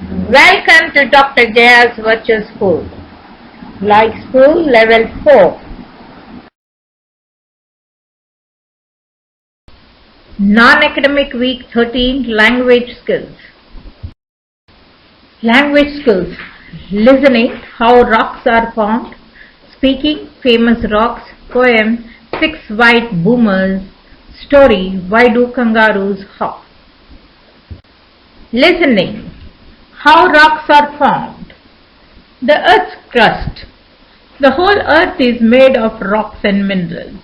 Welcome to Dr. Jaya's Virtual School. Life School Level 4. Non-Academic Week 13 Language Skills. Language Skills. Listening, how rocks are formed. Speaking, famous rocks. Poem, 6 White Boomers. Story, why do kangaroos hop? Listening. How rocks are formed. The Earth's crust. The whole Earth is made of rocks and minerals.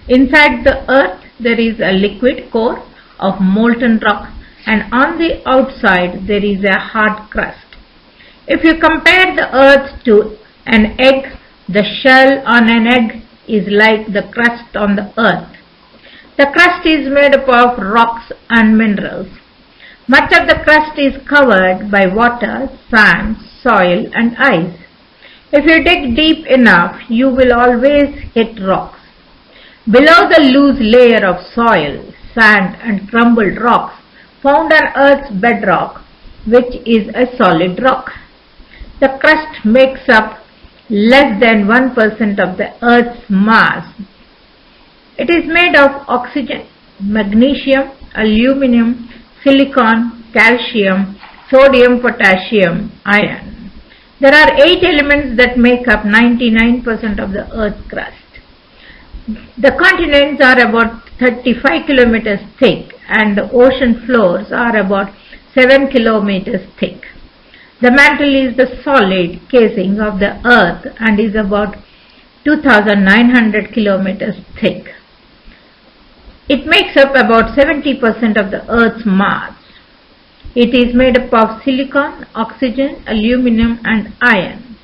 Inside the Earth there is a liquid core of molten rock, and on the outside there is a hard crust. If you compare the Earth to an egg, the shell on an egg is like the crust on the Earth. The crust is made up of rocks and minerals. Much of the crust is covered by water, sand, soil and ice. If you dig deep enough, you will always hit rocks. Below the loose layer of soil, sand and crumbled rocks found on Earth's bedrock, which is a solid rock. The crust makes up less than 1% of the Earth's mass. It is made of oxygen, magnesium, aluminum, silicon, calcium, sodium, potassium, iron. There are 8 elements that make up 99% of the Earth's crust. The continents are about 35 kilometers thick and the ocean floors are about 7 kilometers thick. The mantle is the solid casing of the Earth and is about 2,900 kilometers thick. It makes up about 70% of the Earth's mass. It is made up of silicon, oxygen, aluminum and iron.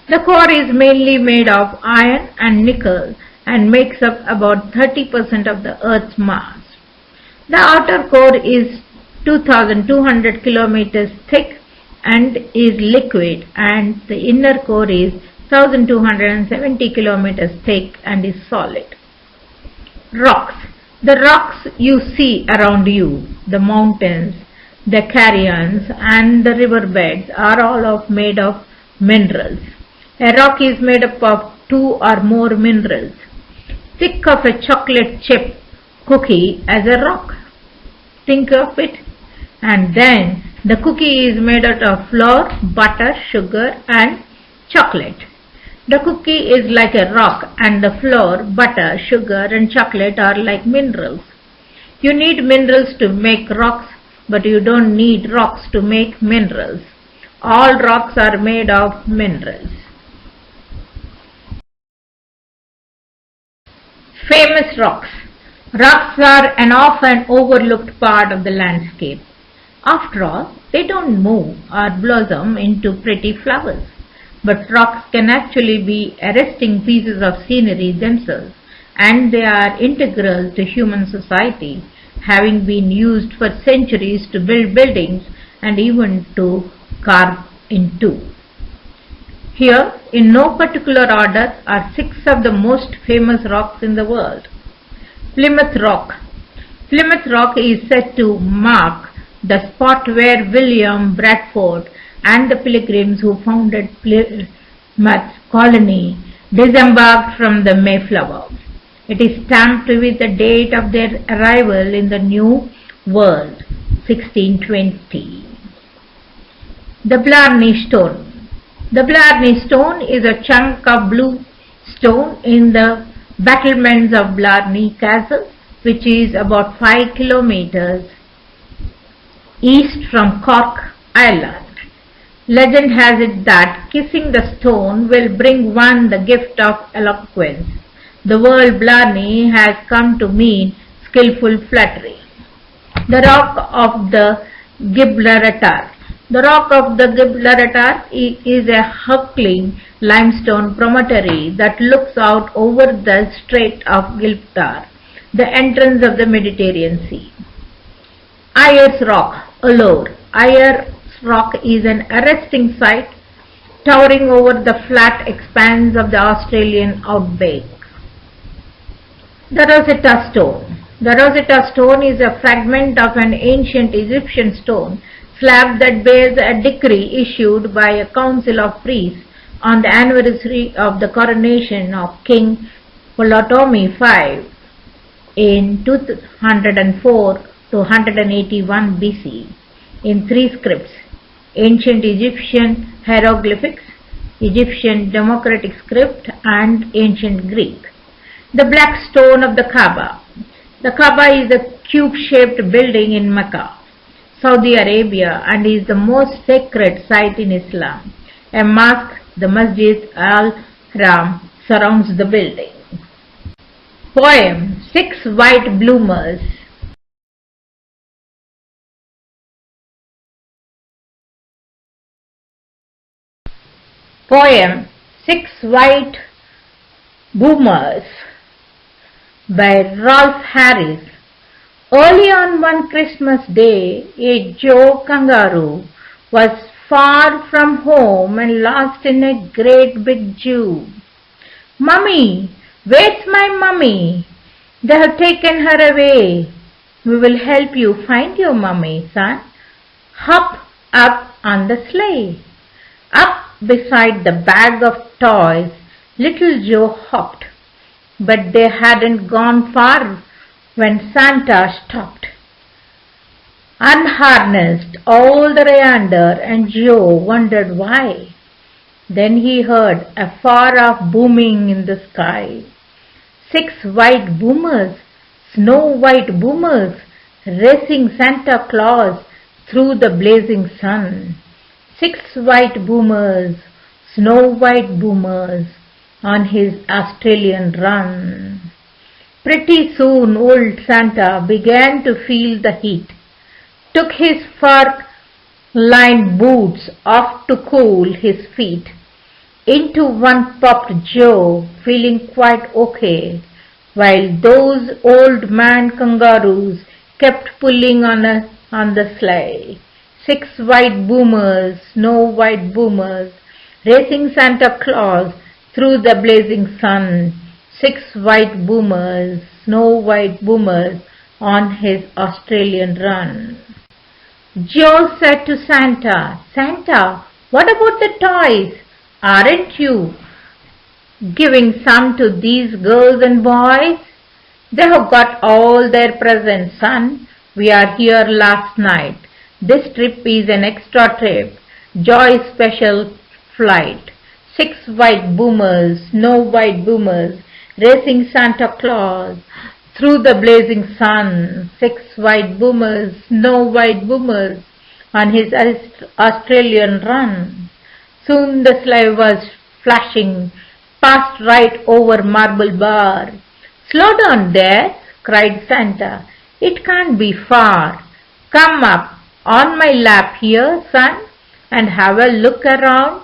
The core is mainly made of iron and nickel and makes up about 30% of the Earth's mass. The outer core is 2,200 kilometers thick and is liquid, and the inner core is 1,270 kilometers thick and is solid. Rocks. The rocks you see around you, the mountains, the canyons and the riverbeds are all made of minerals. A rock is made up of 2 or more minerals. Think of a chocolate chip cookie as a rock. Think of it. And then the cookie is made out of flour, butter, sugar and chocolate. The cookie is like a rock and the flour, butter, sugar and chocolate are like minerals. You need minerals to make rocks, but you don't need rocks to make minerals. All rocks are made of minerals. Famous rocks. Rocks are an often overlooked part of the landscape. After all, they don't move or blossom into pretty flowers. But rocks can actually be arresting pieces of scenery themselves, and they are integral to human society, having been used for centuries to build buildings and even to carve into. Here, in no particular order, are 6 of the most famous rocks in the world. Plymouth Rock. Plymouth Rock is said to mark the spot where William Bradford and the pilgrims who founded Plymouth Colony disembarked from the Mayflower. It is stamped with the date of their arrival in the New World, 1620. The Blarney Stone. The Blarney Stone is a chunk of blue stone in the battlements of Blarney Castle, which is about 5 kilometers east from Cork, Ireland. Legend has it that kissing the stone will bring one the gift of eloquence. The word Blarney has come to mean skillful flattery. The Rock of the Gibraltar. The Rock of the Gibraltar is a hulking limestone promontory that looks out over the Strait of Gibraltar, the entrance of the Mediterranean Sea. Ayers Rock, Uluru. Ayers Rock is an arresting sight, towering over the flat expanse of the Australian outback. The Rosetta Stone. The Rosetta Stone is a fragment of an ancient Egyptian stone slab that bears a decree issued by a council of priests on the anniversary of the coronation of King Ptolemy V in 204 to 181 BC in three scripts: ancient Egyptian hieroglyphics, Egyptian democratic script, and ancient Greek. The black stone of the Kaaba. The Kaaba is a cube-shaped building in Mecca, Saudi Arabia, and is the most sacred site in Islam. A mosque, the Masjid al-Haram, surrounds the building. Poem: Six White Bloomers. Poem: Six White Boomers by Rolf Harris. Early on one Christmas day, a Joe kangaroo was far from home and lost in a great big Jew. "Mummy, where's my mummy? They have taken her away." "We will help you find your mummy, son. Hop up on the sleigh." Up beside the bag of toys, little Joe hopped. But they hadn't gone far when Santa stopped, unharnessed all the reindeer, and Joe wondered why. Then he heard a far-off booming in the sky. Six white boomers, snow-white boomers, racing Santa Claus through the blazing sun. Six white boomers, snow-white boomers, on his Australian run. Pretty soon old Santa began to feel the heat, took his fur-lined boots off to cool his feet. Into one popped Joe, feeling quite okay, while those old man kangaroos kept pulling on the sleigh. Six white boomers, snow-white boomers, racing Santa Claus through the blazing sun. Six white boomers, snow-white boomers, on his Australian run. Joe said to Santa, "Santa, what about the toys? Aren't you giving some to these girls and boys?" "They have got all their presents, son. We are here last night. This trip is an extra trip, Joy's special flight. Six white boomers, snow-white boomers, racing Santa Claus through the blazing sun. Six white boomers, snow-white boomers, on his Australian run." Soon the sleigh was flashing past right over Marble Bar. "Slow down there," cried Santa. "It can't be far. Come up on my lap here, son, and have a look around.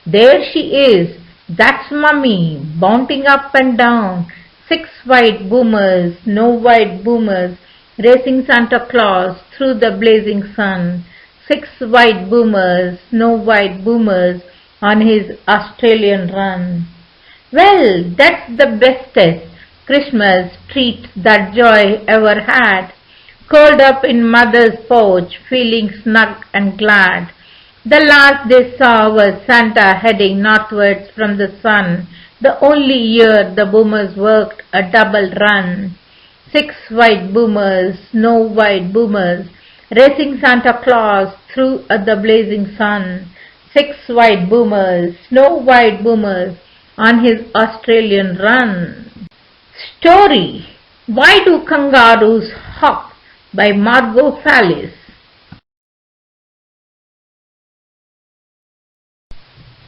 There she is, that's Mummy, bouncing up and down. Six white boomers, snow-white boomers, racing Santa Claus through the blazing sun. Six white boomers, snow-white boomers, on his Australian run." Well, that's the bestest Christmas treat that Joy ever had, curled up in Mother's porch, feeling snug and glad. The last they saw was Santa heading northwards from the sun, the only year the boomers worked a double run. Six white boomers, snow-white boomers, racing Santa Claus through the blazing sun. Six white boomers, snow-white boomers, on his Australian run. Story: Why Do Kangaroos Hop? By Margot Fallis.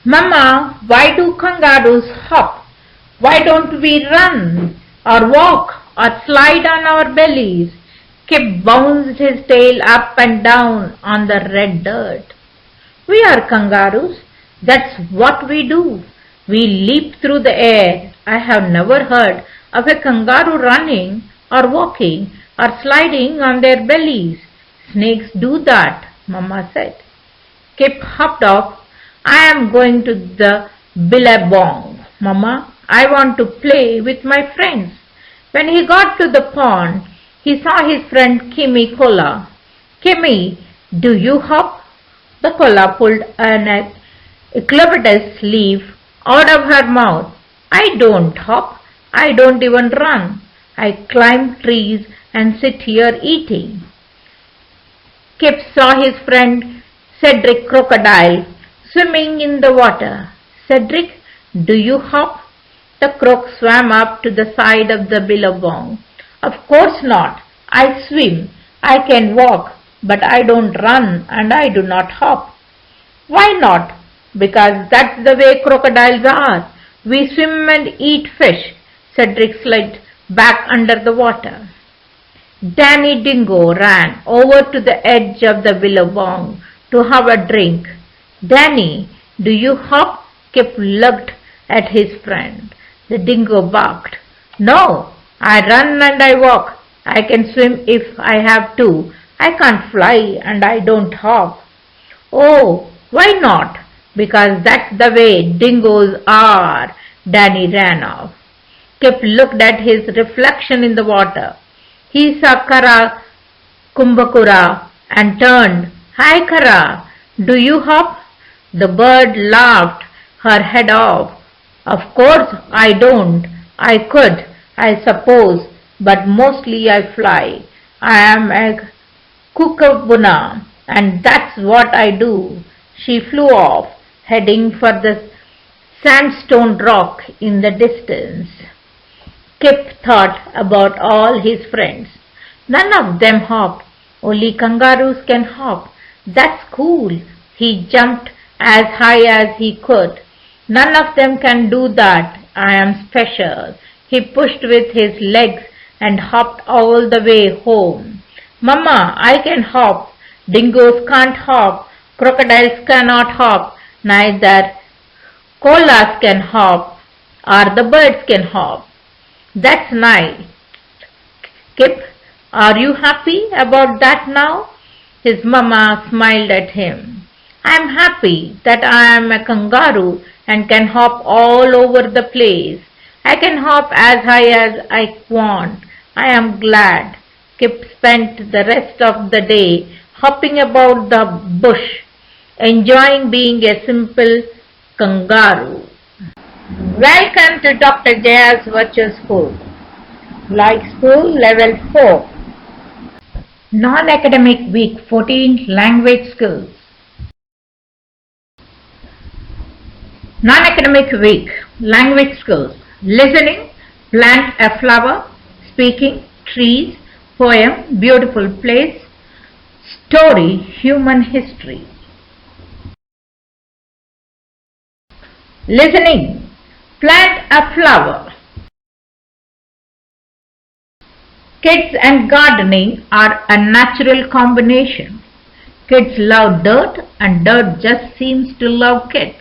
"Mama, why do kangaroos hop? Why don't we run or walk or slide on our bellies?" Kip bounced his tail up and down on the red dirt. "We are kangaroos. That's what we do. We leap through the air. I have never heard of a kangaroo running or walking or sliding on their bellies." "Snakes do that," Mama said. Kip hopped off. "I am going to the billabong, Mama. I want to play with my friends." When he got to the pond, he saw his friend Kimmy Kola. "Kimmy, Do you hop? The koala pulled an eucalyptus leaf out of her mouth. I don't hop. I don't even run. I climb trees and sit here eating. Kip saw his friend Cedric Crocodile swimming in the water. Cedric, do you hop? The croc swam up to the side of the billabong. Of course not. I swim. I can walk, but I don't run and I do not hop. Why not? Because that's the way crocodiles are. We swim and eat fish. Cedric slid back under the water. Danny Dingo ran over to the edge of the billabong to have a drink. Danny, do you hop? Kip looked at his friend. The dingo barked. No, I run and I walk. I can swim if I have to. I can't fly and I don't hop. Oh, why not? Because that's the way dingoes are. Danny ran off. Kip looked at his reflection in the water. He saw Kara Kumbhakara and turned. Hi Kara, do you hop? The bird laughed her head off. Of course I don't. I could, I suppose, but mostly I fly. I am a kookaburra and that's what I do. She flew off, heading for the sandstone rock in the distance. Kip thought about all his friends. None of them hop. Only kangaroos can hop. That's cool. He jumped as high as he could. None of them can do that. I am special. He pushed with his legs and hopped all the way home. Mama, I can hop. Dingoes can't hop. Crocodiles cannot hop. Neither koalas can hop or the birds can hop. That's nice. Kip, are you happy about that now? His mama smiled at him. I'm happy that I am a kangaroo and can hop all over the place. I can hop as high as I want. I am glad. Kip spent the rest of the day hopping about the bush, enjoying being a simple kangaroo. Welcome to Dr. Jaya's Virtual School. Life School Level 4. Non-Academic Week 14 Language Skills. Non-Academic Week Language Skills. Listening, plant a flower, speaking, trees, poem, beautiful place, story, human history. Listening, plant a flower. Kids and gardening are a natural combination. Kids love dirt and dirt just seems to love kids.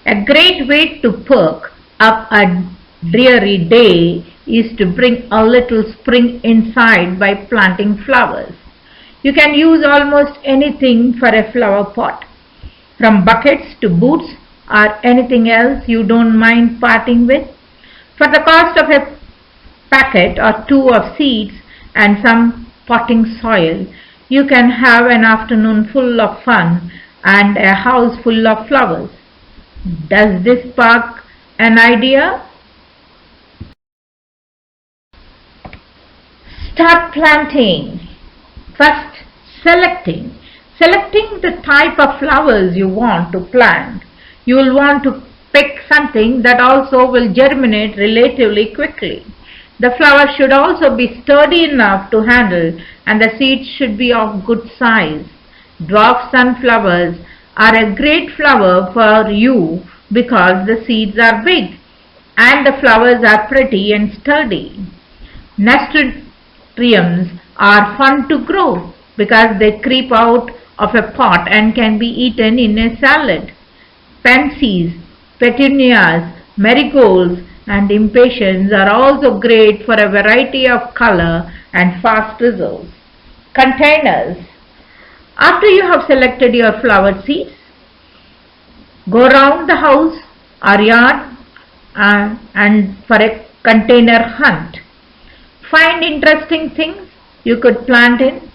A great way to perk up a dreary day is to bring a little spring inside by planting flowers. You can use almost anything for a flower pot, from buckets to boots or anything else you don't mind parting with. For the cost of a packet or two of seeds and some potting soil, you can have an afternoon full of fun and a house full of flowers. Does this spark an idea? Start planting. First, selecting. Selecting the type of flowers you want to plant. You will want to pick something that also will germinate relatively quickly. The flower should also be sturdy enough to handle and the seeds should be of good size. Dwarf sunflowers are a great flower for you because the seeds are big and the flowers are pretty and sturdy. Nasturtiums are fun to grow because they creep out of a pot and can be eaten in a salad. Pansies, petunias, marigolds and impatiens are also great for a variety of color and fast results. Containers. After you have selected your flower seeds, go around the house or yard and for a container hunt. Find interesting things you could plant in.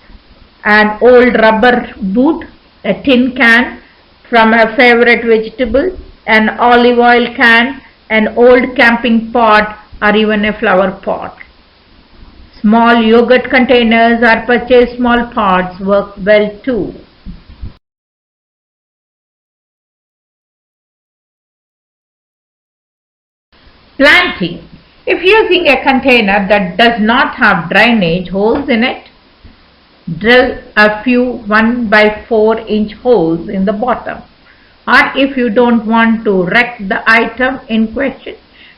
an old rubber boot, a tin can from a favorite vegetable, an olive oil can, an old camping pot, or even a flower pot. Small yogurt containers or purchased small pots work well too. Planting. If using a container that does not have drainage holes in it, drill a few 1 by 4-inch holes in the bottom. Or if you don't want to wreck the item in question,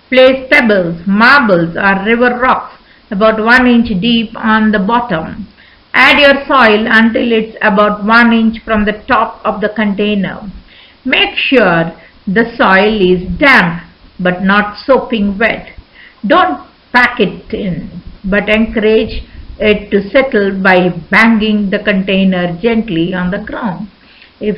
place pebbles, marbles or river rocks about 1 inch deep on the bottom. Add your soil until it's about 1 inch from the top of the container. Make sure the soil is damp but not sopping wet. Don't pack it in, but encourage it to settle by banging the container gently on the ground. If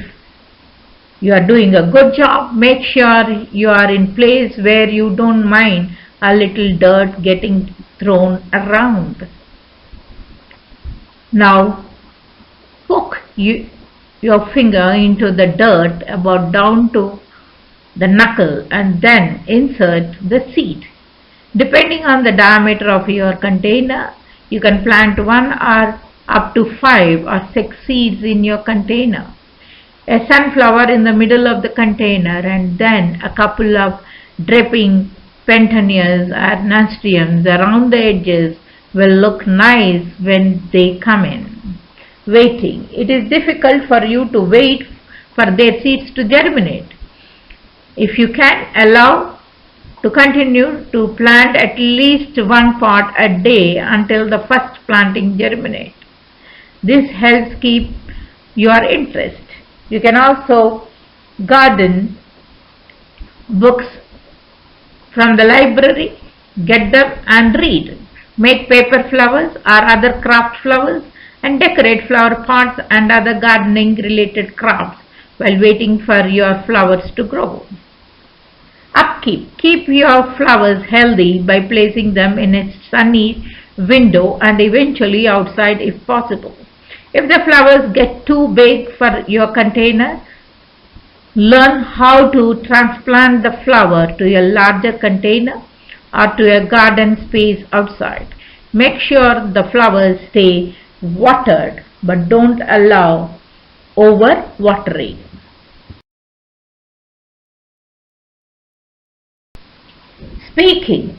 you are doing a good job, make sure you are in place where you don't mind a little dirt getting thrown around. Now poke your finger into the dirt about down to the knuckle and then insert the seed. Depending on the diameter of your container, you can plant 1 or up to 5 or 6 seeds in your container. A sunflower in the middle of the container and then a couple of dripping petunias or nasturtiums around the edges will look nice when they come in. Waiting. It is difficult for you to wait for their seeds to germinate. If you can allow to continue to plant at least 1 pot a day until the first planting germinates. This helps keep your interest. You can also garden books from the library, get them and read. Make paper flowers or other craft flowers and decorate flower pots and other gardening related crafts while waiting for your flowers to grow. Upkeep. Keep your flowers healthy by placing them in a sunny window and eventually outside if possible. If the flowers get too big for your container, learn how to transplant the flower to a larger container or to a garden space outside. Make sure the flowers stay watered but don't allow over watering. Speaking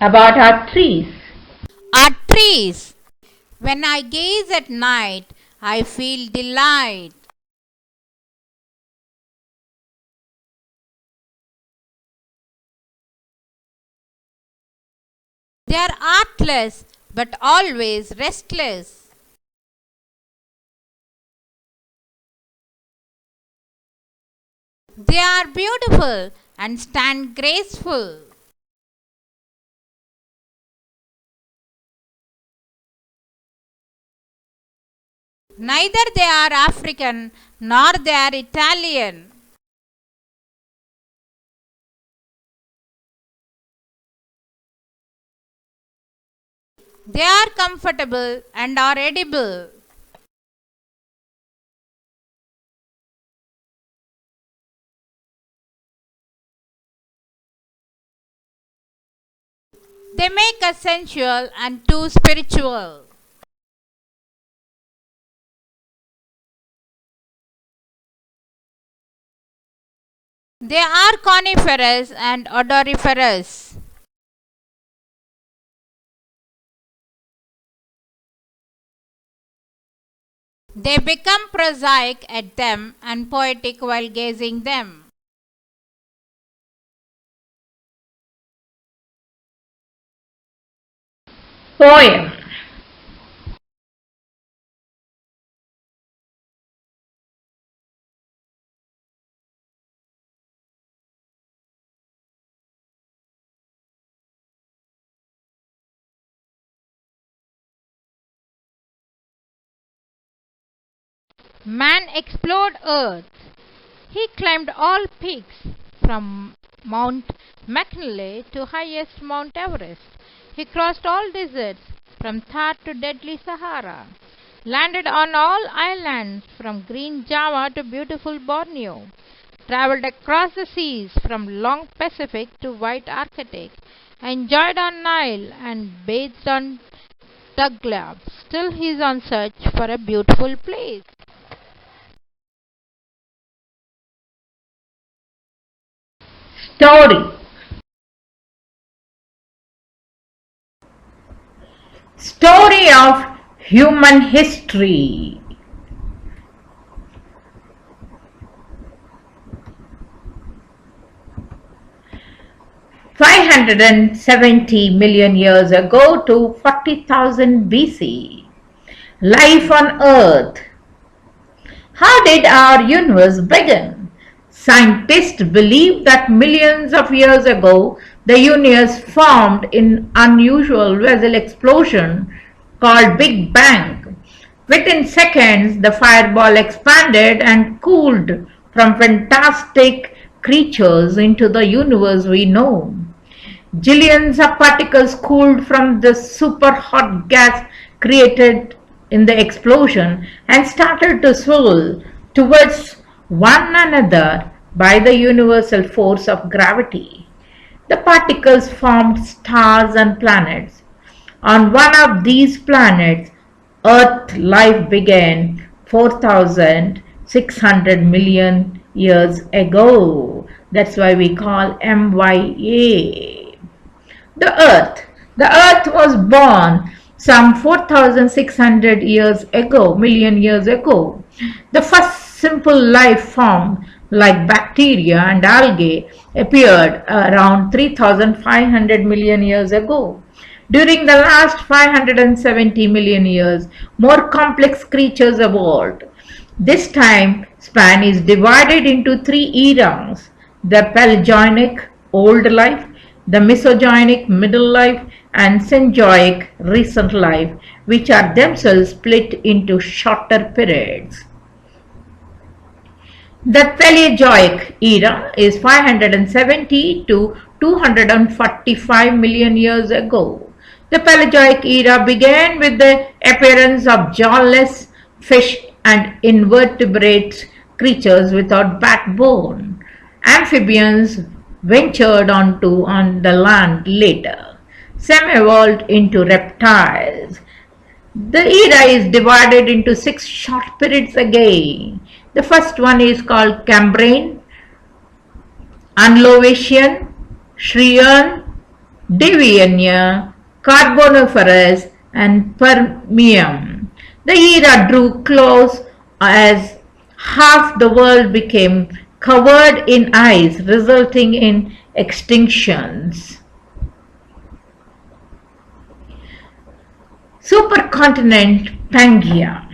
about our trees. Our trees. When I gaze at night, I feel delight. They are artless but always restless. They are beautiful and stand graceful. Neither they are African nor they are Italian. They are comfortable and are edible. They make us sensual and too spiritual. They are coniferous and odoriferous. They become prosaic at them and poetic while gazing them. Poem. Man explored Earth. He climbed all peaks from Mount McKinley to highest Mount Everest. He crossed all deserts from Thar to deadly Sahara. landed on all islands from green Java to beautiful Borneo, traveled across the seas from long Pacific to wide Arctic, enjoyed on Nile and bathed on Daglab. Still he is on search for a beautiful place. Story. Story of human history. $570 million years ago to 40,000 BC. Life on Earth. How did our universe begin? Scientists believe that millions of years ago the universe formed in unusual vessel explosion called Big Bang. Within seconds the fireball expanded and cooled from fantastic creatures into the universe we know. Billions of particles cooled from the super hot gas created in the explosion and started to swirl towards one another by the universal force of gravity. The particles formed stars and planets. On one of these planets, Earth life began 4,600 million years ago. That's why we call MYA. The Earth was born some 4,600 million years ago. The first simple life form like bacteria and algae appeared around 3,500 million years ago. During the last 570 million years, more complex creatures evolved. This time span is divided into three eras: the Paleogenic, Old Life; the Mesozoic, Middle Life; and Cenozoic, Recent Life, which are themselves split into shorter periods. The Paleozoic era is 570 to 245 million years ago. The Paleozoic era began with the appearance of jawless fish and invertebrate creatures without backbone. Amphibians ventured on the land later. Some evolved into reptiles. The era is divided into 6 short periods again. The first one is called Cambrian, Anlovasian, Shryan, Devonian, Carboniferous, and Permian. The era drew close as half the world became covered in ice, resulting in extinctions. Supercontinent Pangaea.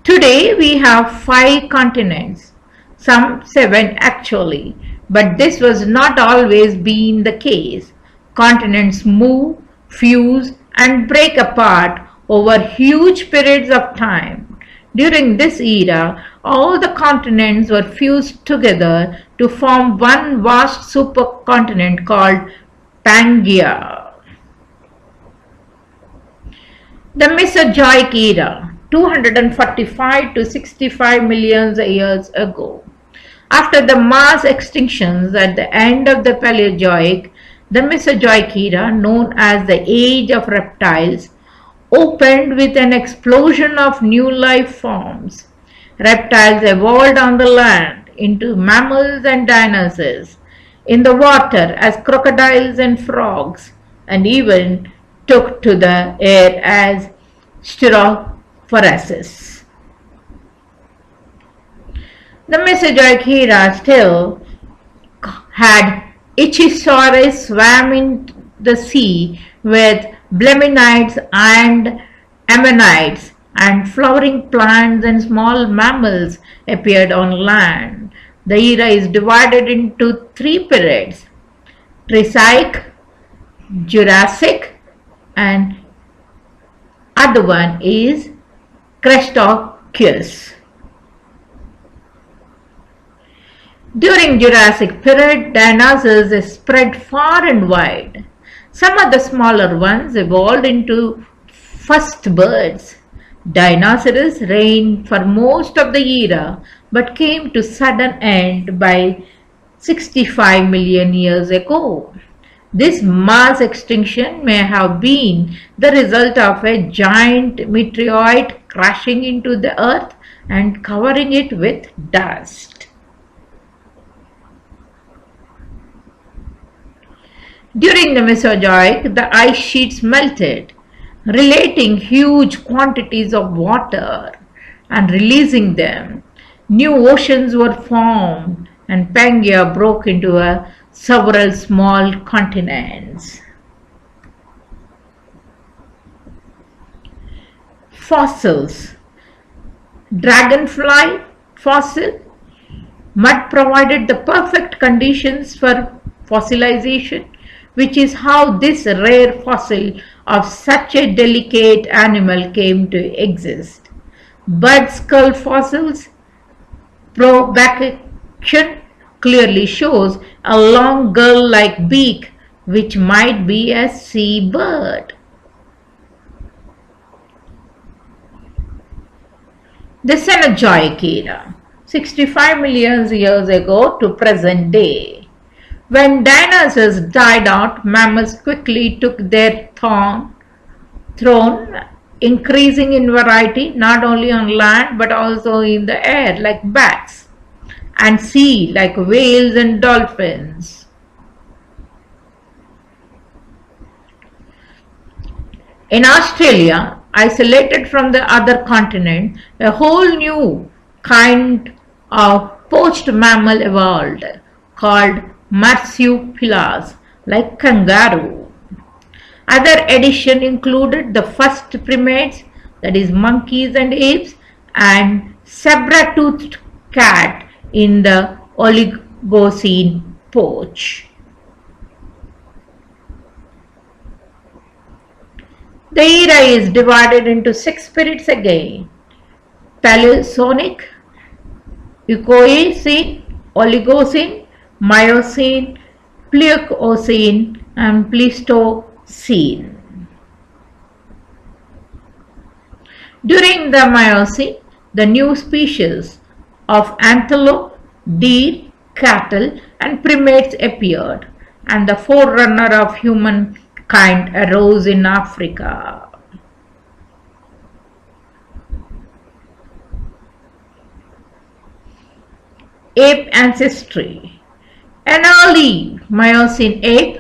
Today we have 5 continents, some 7 actually, but this was not always been the case. Continents move, fuse, and break apart over huge periods of time. During this era, all the continents were fused together to form one vast supercontinent called Pangaea. The Mesozoic era, 245 to 65 million years ago. After the mass extinctions at the end of the Paleozoic, the Mesozoic era, known as the Age of Reptiles, opened with an explosion of new life forms. Reptiles evolved on the land into mammals and dinosaurs, in the water as crocodiles and frogs, and even took to the air as Styracosaurus. The Mesozoic era still had Ichthyosaurus swam in the sea with belemnites and ammonites, and flowering plants and small mammals appeared on land. The era is divided into 3 periods: Triassic, Jurassic, and other one is Cretaceous. During Jurassic period, dinosaurs spread far and wide. Some of the smaller ones evolved into first birds. Dinosaurs reigned for most of the era but came to sudden end by 65 million years ago. This mass extinction may have been the result of a giant meteorite crashing into the earth and covering it with dust. During the Mesozoic, the ice sheets melted, relating huge quantities of water and releasing them. New oceans were formed and Pangaea broke into several small continents. Fossils. Dragonfly fossil. Mud provided the perfect conditions for fossilization, which is how this rare fossil of such a delicate animal came to exist. Bird skull fossils. Probaction clearly shows a long gull-like beak, which might be a seabird. The Cenozoic era, 65 million years ago to present day. When dinosaurs died out, mammals quickly took their throne, increasing in variety not only on land but also in the air like bats, and sea like whales and dolphins. In Australia, isolated from the other continent, a whole new kind of poached mammal evolved called marsupials, like kangaroo. Other additions included the first primates, that is monkeys and apes, and saber-toothed cat in the Oligocene poach. The era is divided into 6 periods again: Paleocene, Eocene, Oligocene, Miocene, Pleistocene, and Pleistocene. During the Miocene, the new species of antelope, deer, cattle, and primates appeared, and the forerunner of humankind arose in Africa. Ape ancestry. An early Miocene ape,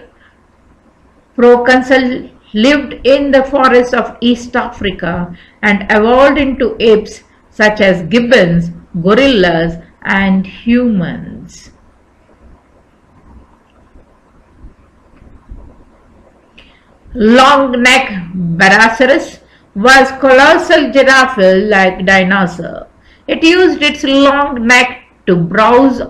Proconsul, lived in the forests of East Africa and evolved into apes such as gibbons, gorillas, and humans. Long-necked Barasaurus was colossal giraffe-like dinosaur. It used its long neck to browse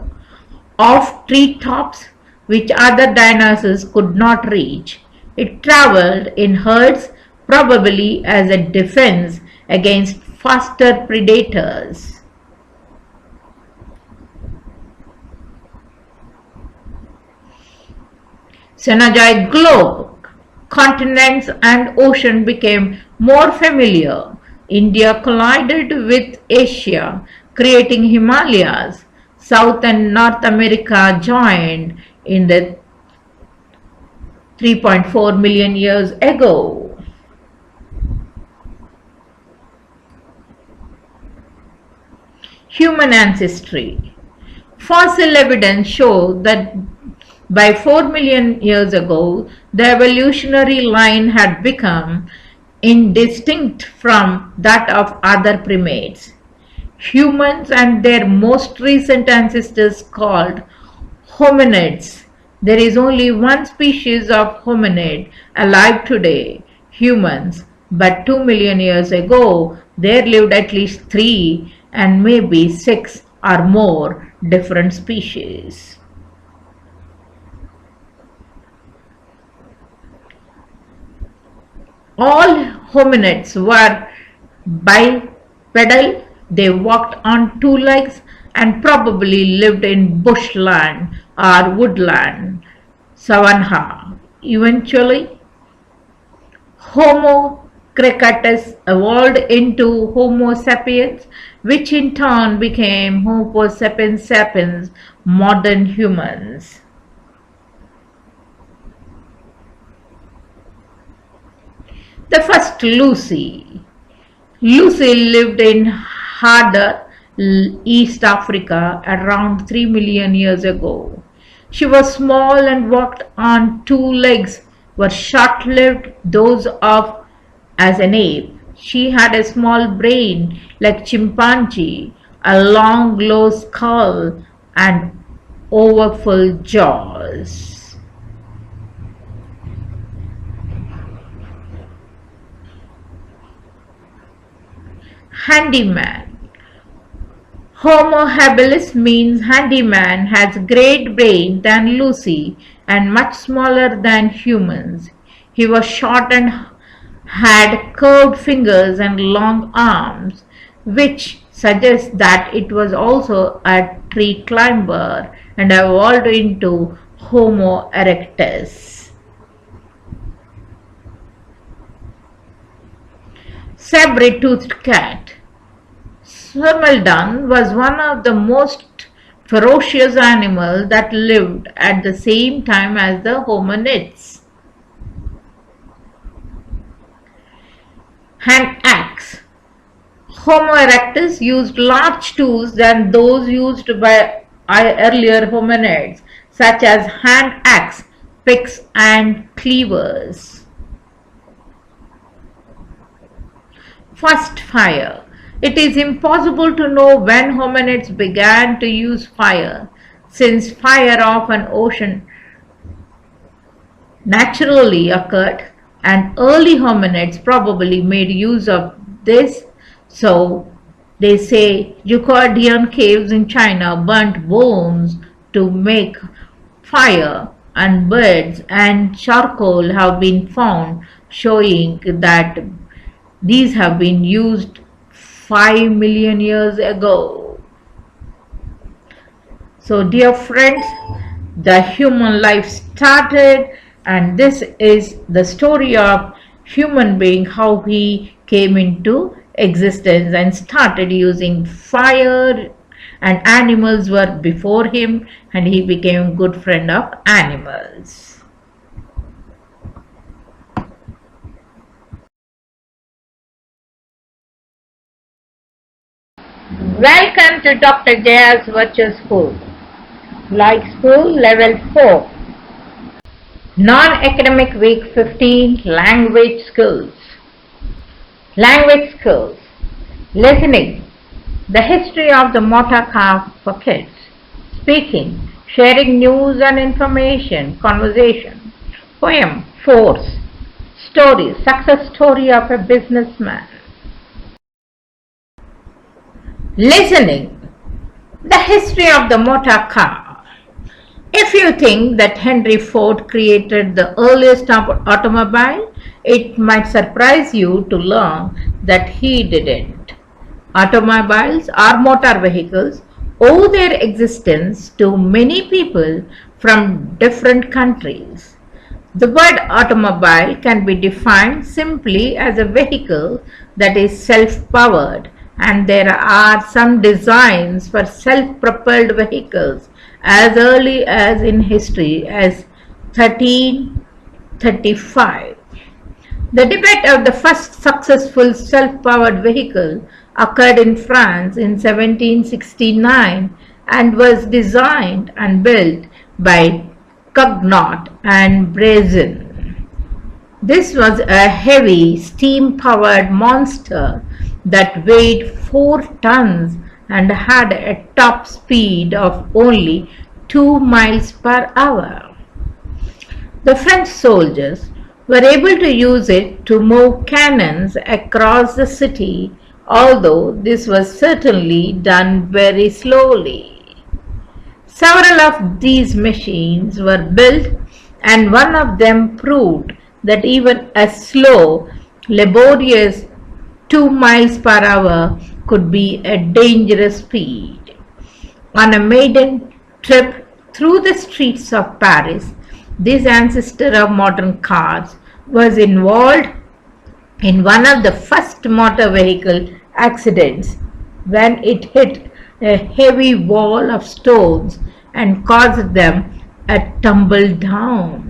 off tree tops which other dinosaurs could not reach. It traveled in herds, probably as a defense against faster predators. Cenozoic globe. Continents and ocean became more familiar. India collided with Asia, creating Himalayas. South and North America joined in the 3.4 million years ago. Human ancestry. Fossil evidence shows that by 4 million years ago, the evolutionary line had become indistinct from that of other primates. Humans and their most recent ancestors called hominids. There is only one species of hominid alive today, humans, but 2 million years ago there lived at least 3 and maybe 6 or more different species. All hominids were bipedal. They walked on 2 legs and probably lived in bushland or woodland, savanna. Eventually, Homo Cretaceous evolved into Homo sapiens, which in turn became Homo sapiens sapiens, modern humans. The first Lucy. Lucy lived in Hadar, East Africa, around 3 million years ago. She was small and walked on two legs, were short-lived, those of as an ape. She had a small brain like chimpanzee, a long low skull, and overfull jaws. Handyman. Homo habilis means handyman, has great brain than Lucy and much smaller than humans. He was short and had curved fingers and long arms, which suggests that it was also a tree climber and evolved into Homo erectus. Saber-toothed cat. Swimmeldon was one of the most ferocious animals that lived at the same time as the hominids. Hand axe. Homo erectus used large tools than those used by earlier hominids, such as hand axe, picks, and cleavers. First fire. It is impossible to know when hominids began to use fire, since fire of an ocean naturally occurred, and early hominids probably made use of this. So they say Yucadian caves in China burnt bones to make fire, and birds and charcoal have been found, showing that these have been used 5 million years ago. So dear friends, the human life started, and this is the story of human being, how he came into existence and started using fire, and animals were before him, and he became a good friend of animals. Welcome to Dr. Jaya's Virtual School. Like School Level 4. Non-Academic Week 15 Language Skills. Language Skills. Listening. The history of the motor car for kids. Speaking. Sharing news and information. Conversation. Poem. Force. Story. Success story of a businessman. Listening. The history of the motor car. If you think that Henry Ford created the earliest automobile, it might surprise you to learn that he didn't. Automobiles or motor vehicles owe their existence to many people from different countries. The word automobile can be defined simply as a vehicle that is self-powered, and there are some designs for self-propelled vehicles as early as in history as 1335. The debate of the first successful self-powered vehicle occurred in France in 1769 and was designed and built by Cugnot and Brazin. This was a heavy steam-powered monster that weighed 4 tons and had a top speed of only 2 miles per hour. The French soldiers were able to use it to move cannons across the city, although this was certainly done very slowly. Several of these machines were built, and one of them proved that even a slow, laborious 2 miles per hour could be a dangerous speed. On a maiden trip through the streets of Paris, this ancestor of modern cars was involved in one of the first motor vehicle accidents when it hit a heavy wall of stones and caused them a tumble down.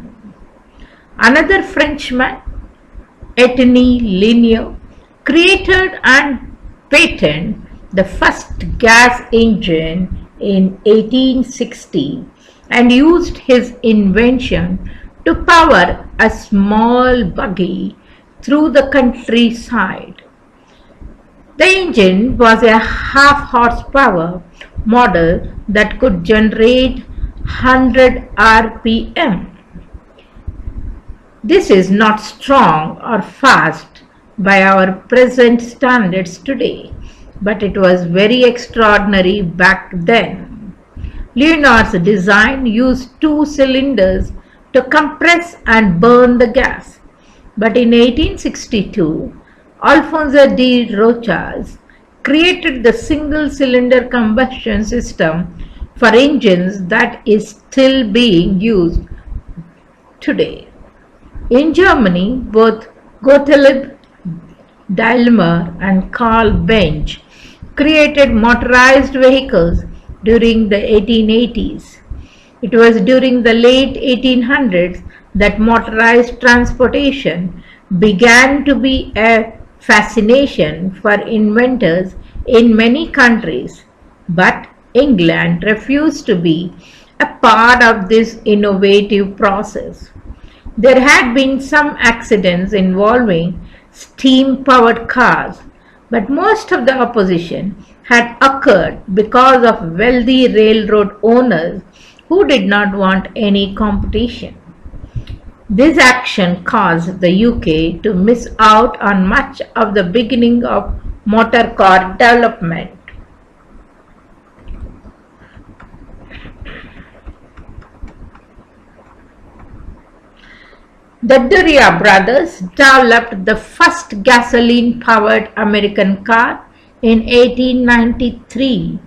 Another Frenchman, Etienne Linear, created and patented the first gas engine in 1860 and used his invention to power a small buggy through the countryside. The engine was a half horsepower model that could generate 100 rpm. This is not strong or fast by our present standards today, but it was very extraordinary back then. Leonard's design used two cylinders to compress and burn the gas, but in 1862, Alfonso de Rochas created the single-cylinder combustion system for engines that is still being used today. In Germany, both Gottlieb Daimler and Carl Benz created motorized vehicles during the 1880s. It was during the late 1800s that motorized transportation began to be a fascination for inventors in many countries, but England refused to be a part of this innovative process. There had been some accidents involving steam-powered cars, but most of the opposition had occurred because of wealthy railroad owners who did not want any competition. This action caused the UK to miss out on much of the beginning of motor car development. The Duryea brothers developed the first gasoline-powered American car in 1893,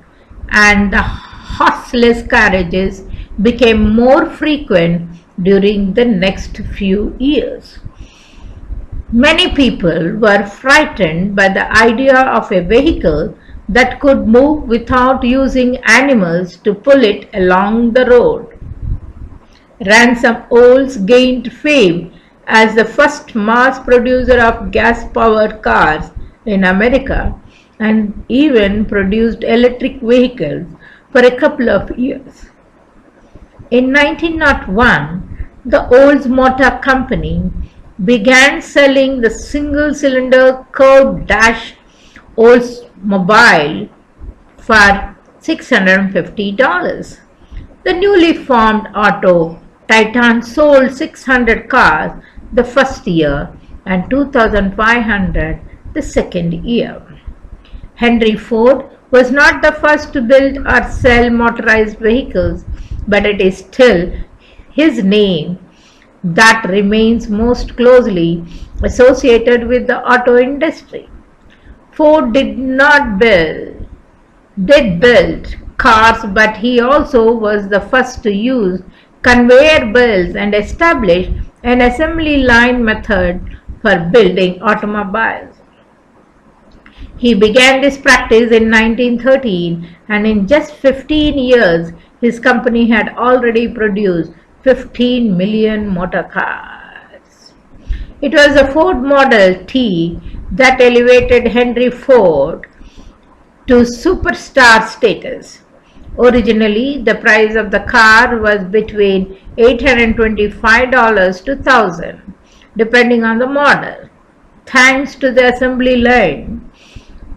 and the horseless carriages became more frequent during the next few years. Many people were frightened by the idea of a vehicle that could move without using animals to pull it along the road. Ransom Olds gained fame as the first mass producer of gas-powered cars in America and even produced electric vehicles for a couple of years. In 1901, the Olds Motor Company began selling the single-cylinder curved dash Oldsmobile for $650. The newly formed Auto Titan sold 600 cars the first year and 2,500 the second year. Henry Ford was not the first to build or sell motorized vehicles, but it is still his name that remains most closely associated with the auto industry. Ford did build cars, but he also was the first to use conveyor belts and establish an assembly line method for building automobiles. He began this practice in 1913, and in just 15 years his company had already produced 15 million motor cars. It was the Ford Model T that elevated Henry Ford to superstar status. Originally, the price of the car was between $825 to $1,000, depending on the model. Thanks to the assembly line,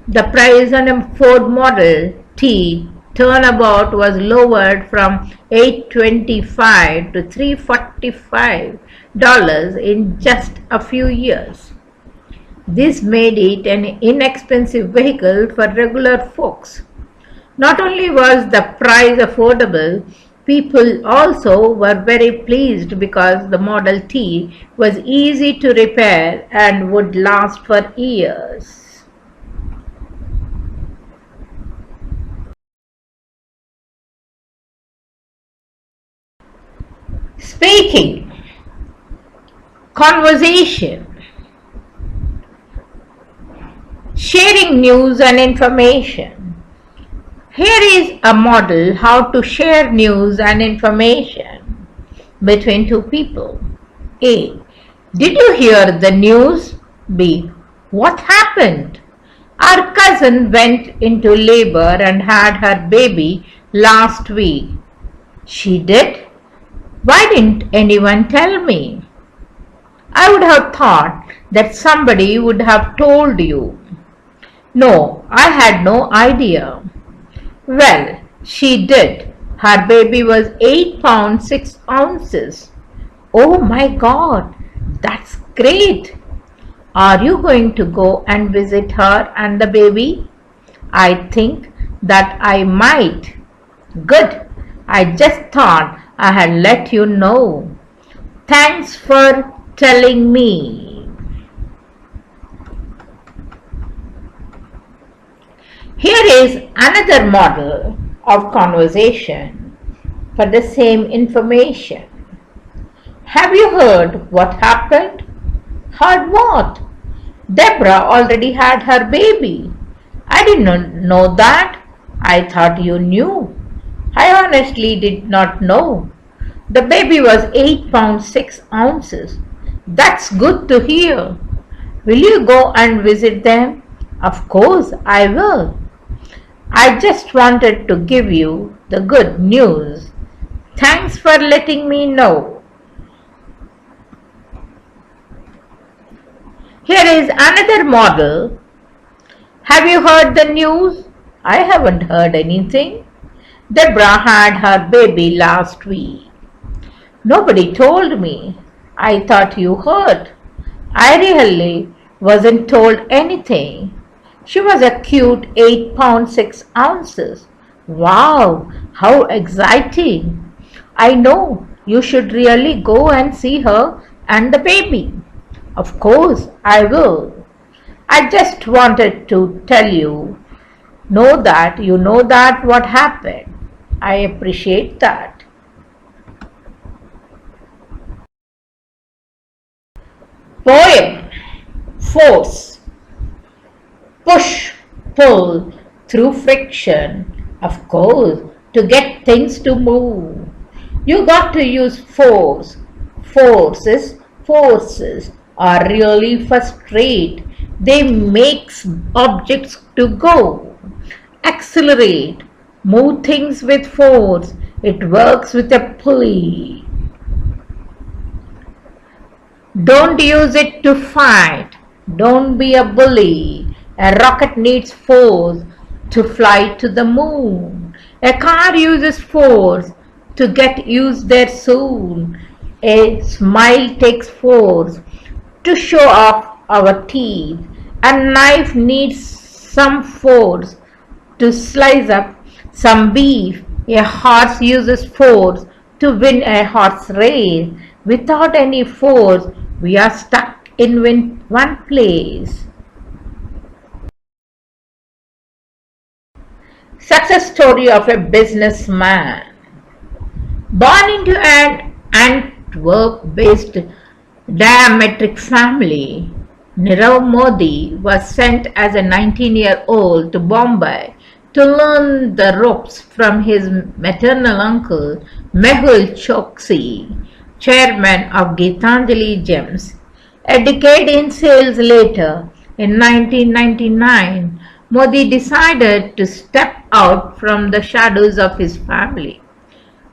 the price on a Ford Model T turnabout was lowered from $825 to $345 in just a few years. This made it an inexpensive vehicle for regular folks. Not only was the price affordable, people also were very pleased because the Model T was easy to repair and would last for years. Speaking, conversation. Sharing news and information. Here is a model how to share news and information between two people. A. Did you hear the news? B. What happened? Our cousin went into labor and had her baby last week. She did? Why didn't anyone tell me? I would have thought that somebody would have told you. No, I had no idea. Well, she did. Her baby was 8 pounds 6 ounces. Oh my God, that's great. Are you going to go and visit her and the baby? I think that I might. Good. I just thought I had let you know. Thanks for telling me. Here is another model of conversation for the same information. Have you heard what happened? Heard what? Deborah already had her baby. I did not know that. I thought you knew. I honestly did not know. The baby was 8 pounds 6 ounces. That's good to hear. Will you go and visit them? Of course I will. I just wanted to give you the good news. Thanks for letting me know. Here is another model. Have you heard the news? I haven't heard anything. Deborah had her baby last week. Nobody told me. I thought you heard. I really wasn't told anything. She was a cute 8 pounds 6 ounces. Wow, how exciting. I know you should really go and see her and the baby. Of course I will. I just wanted to tell you, know that what happened. I appreciate that. Poem. Force. Push, pull, through friction, of course, to get things to move. You got to use force. Forces are really frustrate. They make objects to go. Accelerate, move things with force. It works with a pulley. Don't use it to fight. Don't be a bully. A rocket needs force to fly to the moon. A car uses force to get used there soon. A smile takes force to show off our teeth. A knife needs some force to slice up some beef. A horse uses force to win a horse race. Without any force, we are stuck in one place. Success story of a businessman. Born into an Antwerp-based diametric family, Nirav Modi was sent as a 19-year-old to Bombay to learn the ropes from his maternal uncle Mehul Choksi, chairman of Gitanjali Gems. A decade in sales later, in 1999, Modi decided to step out from the shadows of his family.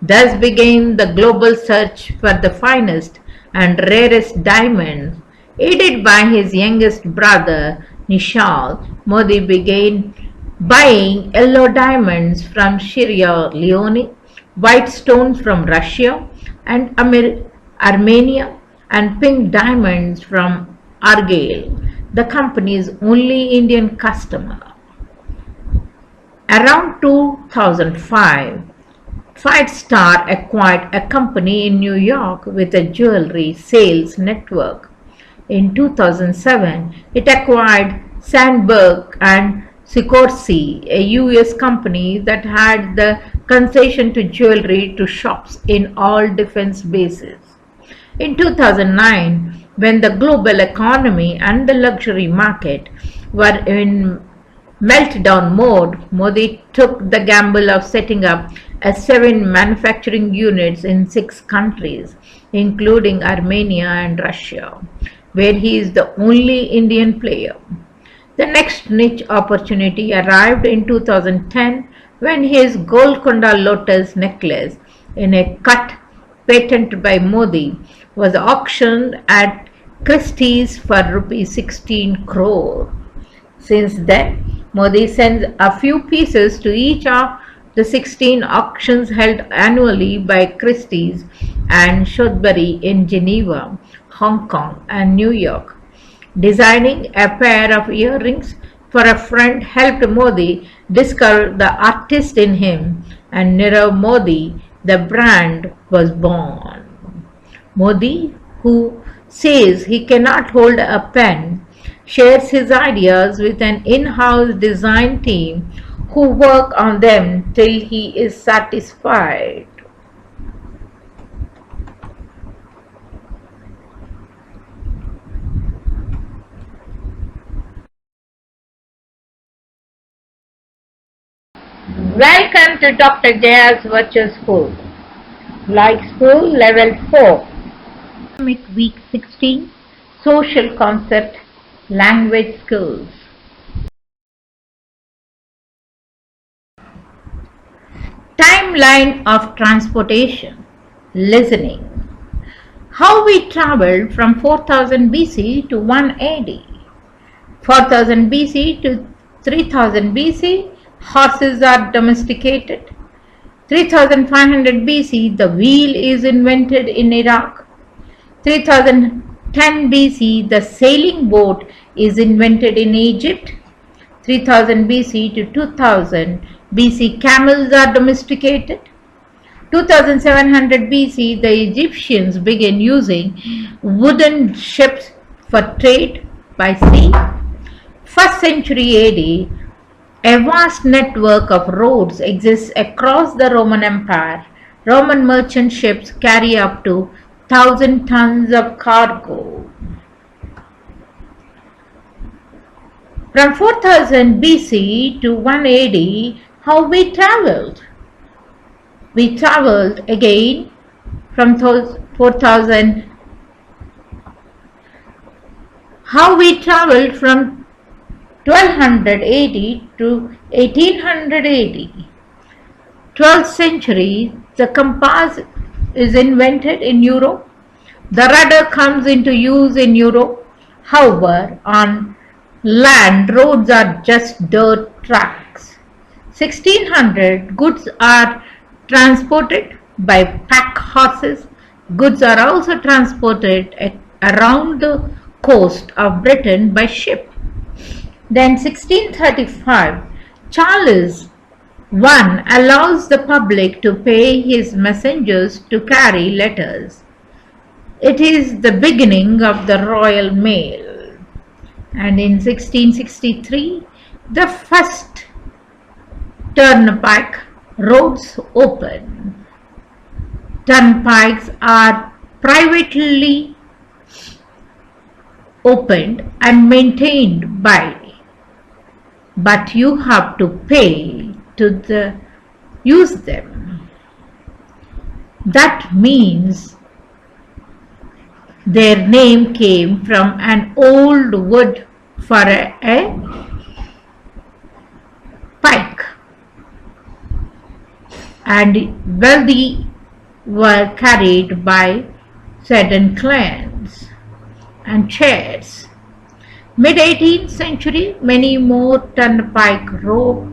Thus began the global search for the finest and rarest diamonds. Aided by his youngest brother, Nishal, Modi began buying yellow diamonds from Sierra Leone, white stones from Russia and Armenia, and pink diamonds from Argyle, the company's only Indian customer. Around 2005, Fightstar acquired a company in New York with a jewelry sales network. In 2007, it acquired Sandberg and Sikorsky, a US company that had the concession to jewelry to shops in all defense bases. In 2009, when the global economy and the luxury market were in meltdown mode, Modi took the gamble of setting up 7 manufacturing units in 6 countries, including Armenia and Russia, where he is the only Indian player. The next niche opportunity arrived in 2010 when his Golconda Lotus necklace in a cut patented by Modi was auctioned at Christie's for rupees 16 crore. Since then, Modi sends a few pieces to each of the 16 auctions held annually by Christie's and Sotheby's in Geneva, Hong Kong, and New York. Designing a pair of earrings for a friend helped Modi discover the artist in him, and Nirav Modi, the brand, was born. Modi, who says he cannot hold a pen, shares his ideas with an in-house design team who work on them till he is satisfied. Welcome to Dr. Jaya's Virtual School. Like School Level 4. Week 16. Social Concept Language Skills. Timeline of transportation. Listening. How we traveled from 4000 BC to 1 AD. 4000 BC to 3000 BC. Horses are domesticated. 3500 BC, the wheel is invented in Iraq. 3010 BC, the sailing boat is invented in Egypt. 3000 BC to 2000 BC, camels are domesticated. 2700 BC, the Egyptians began using wooden ships for trade by sea. 1st century AD, a vast network of roads exists across the Roman Empire. Roman merchant ships carry up to 1,000 tons of cargo. From 4000 BC to 1 AD, how we traveled? We traveled again from 4000. How we traveled from 1200 AD to 1800 AD. 12th century, the compass is invented in Europe. The rudder comes into use in Europe. However, on land, roads are just dirt tracks. 1600, goods are transported by pack horses. Goods are also transported around the coast of Britain by ship. Then 1635, Charles I allows the public to pay his messengers to carry letters. It is the beginning of the Royal Mail. And in 1663, the first turnpike roads open. Turnpikes are privately opened and maintained by, but you have to pay to use them. That means their name came from an old wood for a pike, and wealthy were carried by certain clans, and chairs. Mid-18th century, many more turnpike roads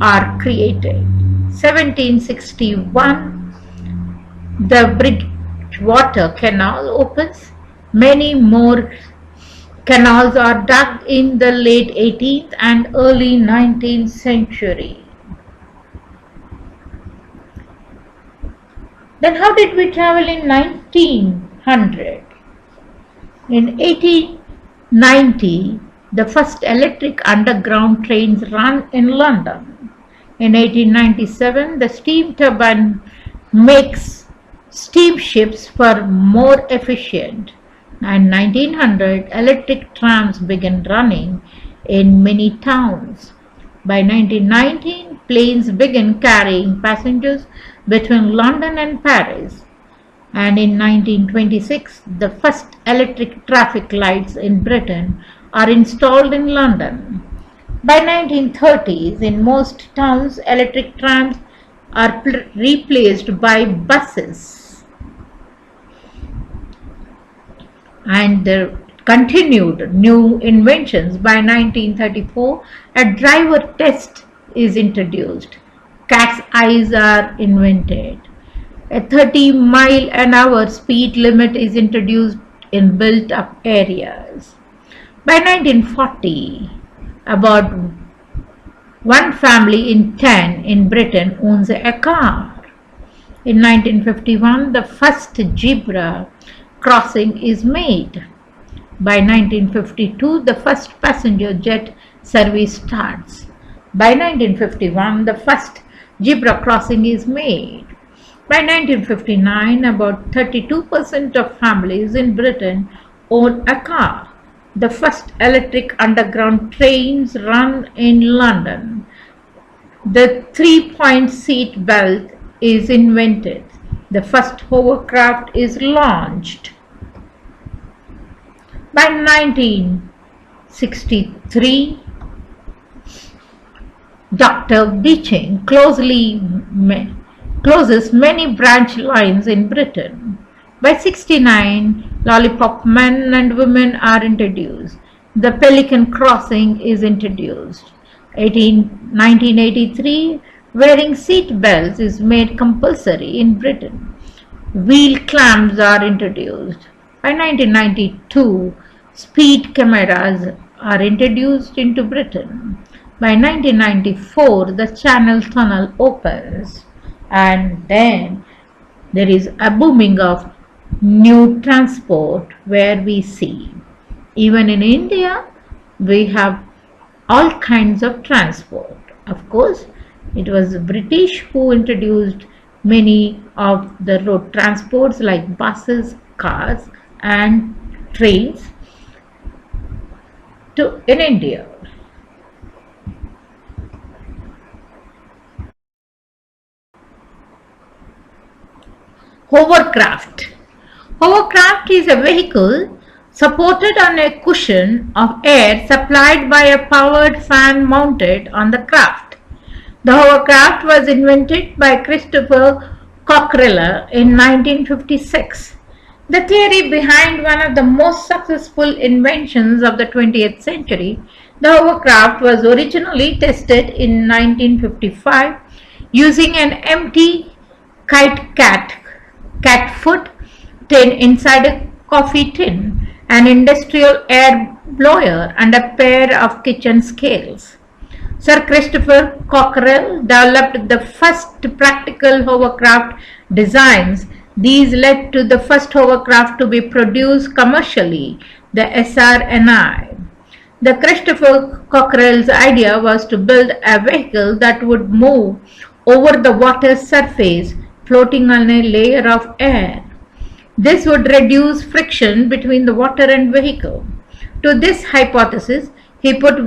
are created. 1761, the Bridgewater Canal opens. Many more canals are dug in the late 18th and early 19th century. Then how did we travel in 1900? In 1890, the first electric underground trains ran in London. In 1897, the steam turbine makes steamships for more efficient. And 1900, electric trams began running in many towns. By 1919, planes began carrying passengers between London and Paris, and in 1926, the first electric traffic lights in Britain are installed in London. By 1930s, in most towns, electric trams are replaced by buses, and the continued new inventions. By 1934, a driver test is introduced. Cat's eyes are invented. A 30-mile-an-hour speed limit is introduced in built-up areas. By 1940, about one family in 10 in Britain owns a car. In 1951, the first zebra crossing is made. By 1952, the first passenger jet service starts. By 1951, the first zebra crossing is made. By 1959, about 32% of families in Britain own a car. The first electric underground trains run in London. The 3-point seat belt is invented. The first hovercraft is launched. By 1963, Dr. Beeching closes many branch lines in Britain. By 1969, lollipop men and women are introduced. The Pelican Crossing is introduced. 1983, wearing seat belts is made compulsory in Britain. Wheel clamps are introduced. By 1992, speed cameras are introduced into Britain. By 1994, the Channel Tunnel opens, and then there is a booming of new transport where we see. Even in India, we have all kinds of transport. Of course, it was the British who introduced many of the road transports like buses, cars, and trains in India. Hovercraft. Hovercraft is a vehicle supported on a cushion of air supplied by a powered fan mounted on the craft. The hovercraft was invented by Christopher Cockerell in 1956. The theory behind one of the most successful inventions of the 20th century, the hovercraft, was originally tested in 1955 using an empty cat foot tin inside a coffee tin, an industrial air blower, and a pair of kitchen scales. Sir Christopher Cockerell developed the first practical hovercraft designs. These led to the first hovercraft to be produced commercially, the SR-NI. The Christopher Cockerell's idea was to build a vehicle that would move over the water's surface, floating on a layer of air. This would reduce friction between the water and vehicle. To this hypothesis, he put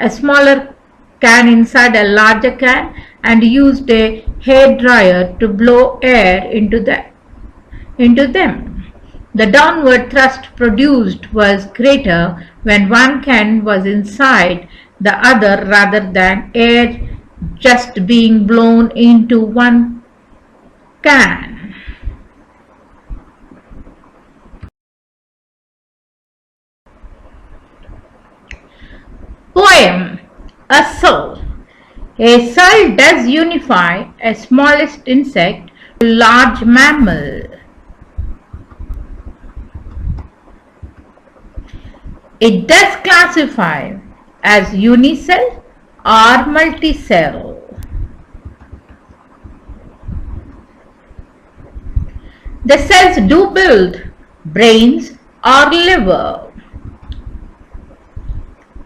a smaller can inside a larger can and used a hair dryer to blow air into them. The downward thrust produced was greater when one can was inside the other rather than air just being blown into one can. Poem. A cell. A cell does unify a smallest insect to a large mammal. It does classify as unicell or multicell. The cells do build brains or liver.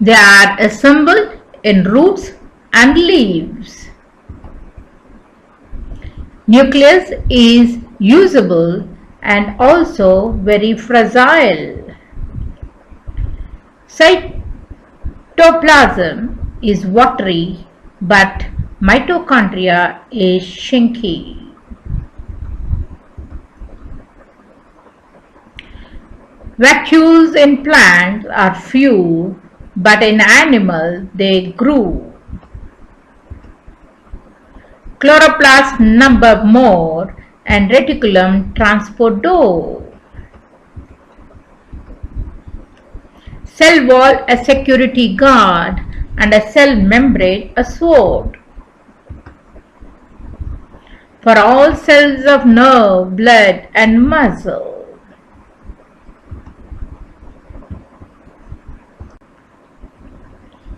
They are assembled in roots and leaves. Nucleus is usable and also very fragile. Protoplasm is watery, but mitochondria is shinky. Vacuoles in plants are few, but in animals they grew. Chloroplast number more and reticulum transport door. Cell wall a security guard and a cell membrane a sword. For all cells of nerve, blood and muscle.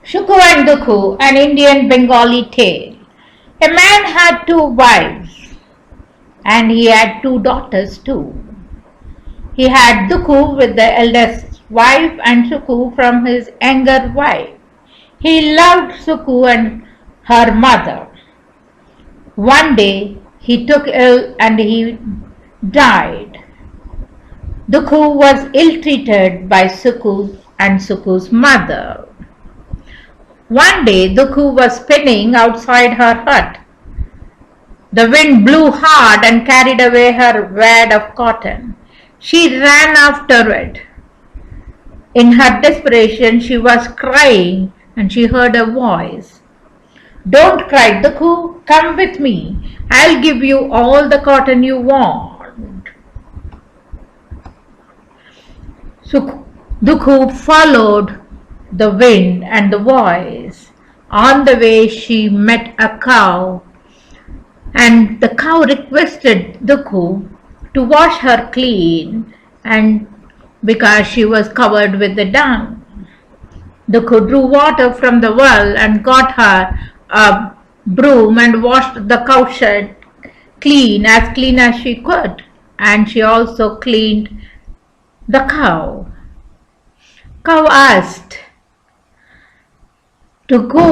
Shuku and Dukhu, an Indian Bengali tale. A man had 2 wives and he had 2 daughters too. He had Dukhu with the eldest wife and Shuku from his younger wife. He loved Shuku and her mother. One day he took ill and he died. Dukhu was ill-treated by Shuku and Shuku's mother. One day Dukhu was spinning outside her hut. The wind blew hard and carried away her wad of cotton. She ran after it. In her desperation she was crying and she heard a voice. "Don't cry, Dukhu, come with me. I'll give you all the cotton you want." So Dukhu followed the wind and the voice. On the way she met a cow, and the cow requested Dukhu to wash her clean, and because she was covered with the dung. Dukhu drew water from the well and got her a broom and washed the cowshed clean as she could, and she also cleaned the cow. Cow asked to go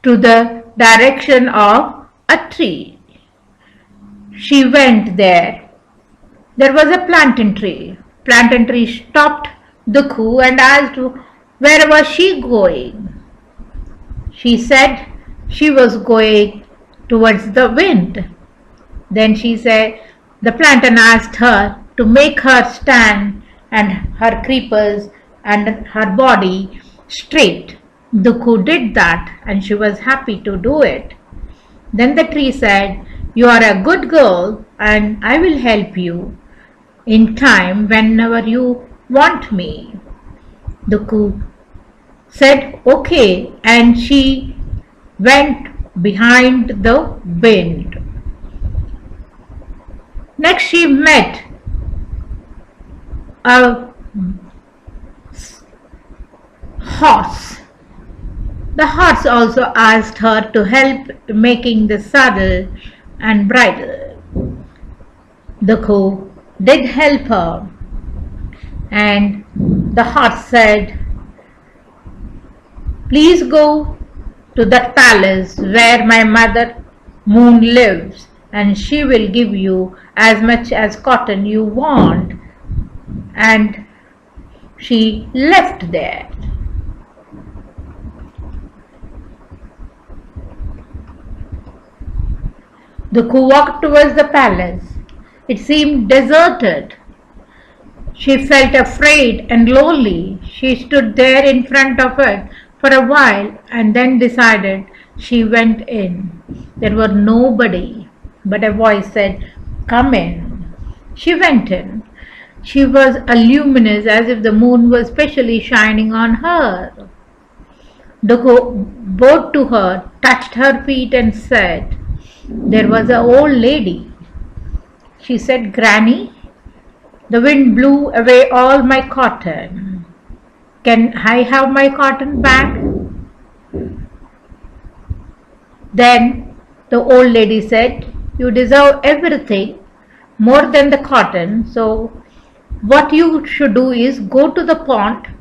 to the direction of a tree. She went there. There was a plantain tree. Plantain tree stopped Dukhu and asked where was she going. She said she was going towards the wind. Then she said the plantain asked her to make her stand and her creepers and her body straight. Dukhu did that and she was happy to do it. Then the tree said, "You are a good girl and I will help you in time whenever you want me." Dukhu said okay, and she went behind the wind. Next she met a horse. The horse also asked her to help making the saddle and bridle. Dukhu did help her, and the horse said, "Please go to that palace where my mother Moon lives, and she will give you as much as cotton you want." And she left there. Dukhu walked towards the palace. It seemed deserted. She felt afraid and lonely. She stood there in front of it for a while and then decided she went in. There was nobody, but a voice said, "Come in." She went in. She was luminous as if the moon was specially shining on her. Dukhu bowed to her, touched her feet and said, there was an old lady. She said, "Granny, the wind blew away all my cotton. Can I have my cotton back?" Then the old lady said, "You deserve everything more than the cotton, so what you should do is go to the pond,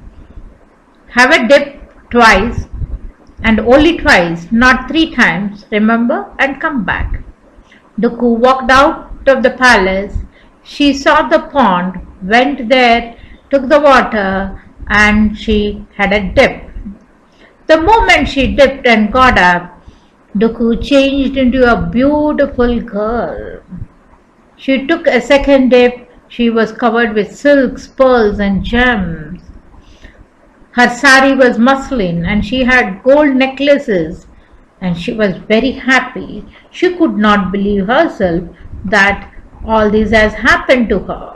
have a dip twice, and only twice, not 3 times, remember, and come back." Dukhu walked out of the palace. She saw the pond, went there, took the water, and she had a dip. The moment she dipped and got up, Duku changed into a beautiful girl. She took a second dip. She was covered with silks, pearls, and gems. Her sari was muslin and she had gold necklaces, and she was very happy. She could not believe herself that all this has happened to her.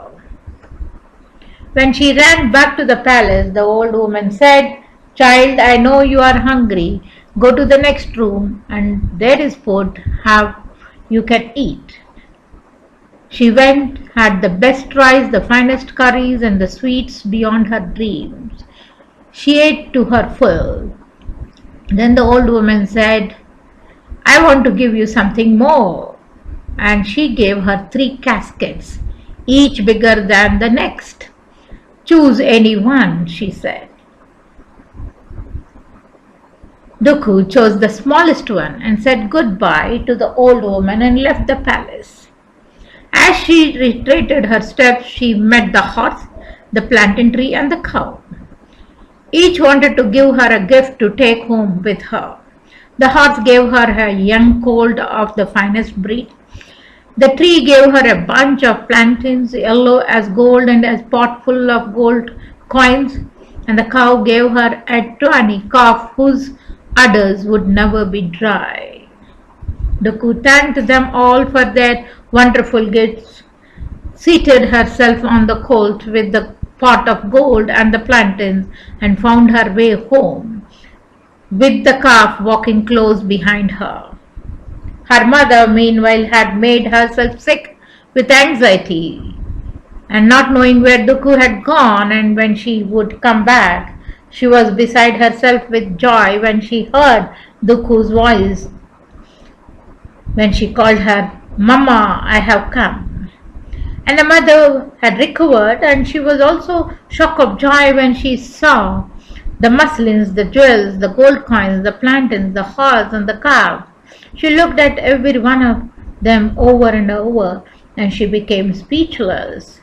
When she ran back to the palace, the old woman said, "Child, I know you are hungry. Go to the next room and there is food you can eat." She went, had the best rice, the finest curries, and the sweets beyond her dreams. She ate to her full. Then the old woman said, "I want to give you something more." And she gave her 3 caskets, each bigger than the next. "Choose any one," she said. Duku chose the smallest one and said goodbye to the old woman and left the palace. As she retreated her steps, she met the horse, the plantain tree, and the cow. Each wanted to give her a gift to take home with her. The horse gave her a young colt of the finest breed. The tree gave her a bunch of plantains, yellow as gold and a pot full of gold coins, and the cow gave her a tawny calf whose udders would never be dry. Duku thanked them all for their wonderful gifts, seated herself on the colt with the pot of gold and the plantains, and found her way home, with the calf walking close behind her. Her mother, meanwhile, had made herself sick with anxiety, and not knowing where Duku had gone and when she would come back, she was beside herself with joy when she heard Duku's voice when she called her, "Mama, I have come." And the mother had recovered, and she was also shocked of joy when she saw the muslins, the jewels, the gold coins, the plantains, the horse, and the calf. She looked at every one of them over and over, and she became speechless.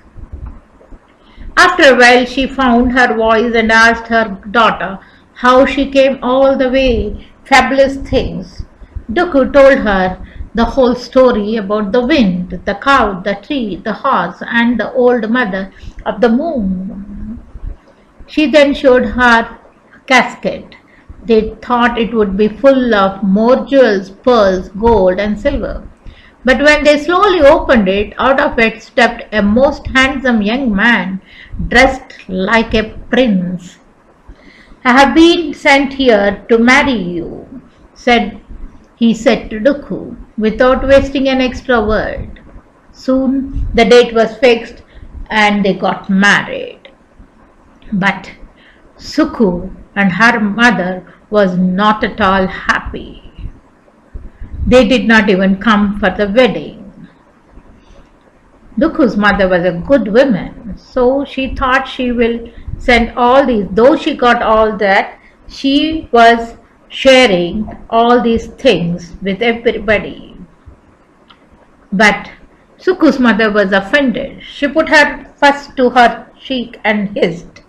After a while, she found her voice and asked her daughter how she came all the way. Fabulous things. Duku told her the whole story about the wind, the cow, the tree, the horse, and the old mother of the moon. She then showed her casket. They thought it would be full of more jewels, pearls, gold, and silver. But when they slowly opened it, out of it stepped a most handsome young man, dressed like a prince. "I have been sent here to marry you," he said to Duku, without wasting an extra word. Soon the date was fixed and they got married. But Suku and her mother was not at all happy. They did not even come for the wedding. Duku's mother was a good woman, so she thought she will send all these. Though she got all that, she was sharing all these things with everybody. But Suku's mother was offended. She put her fist to her cheek and hissed,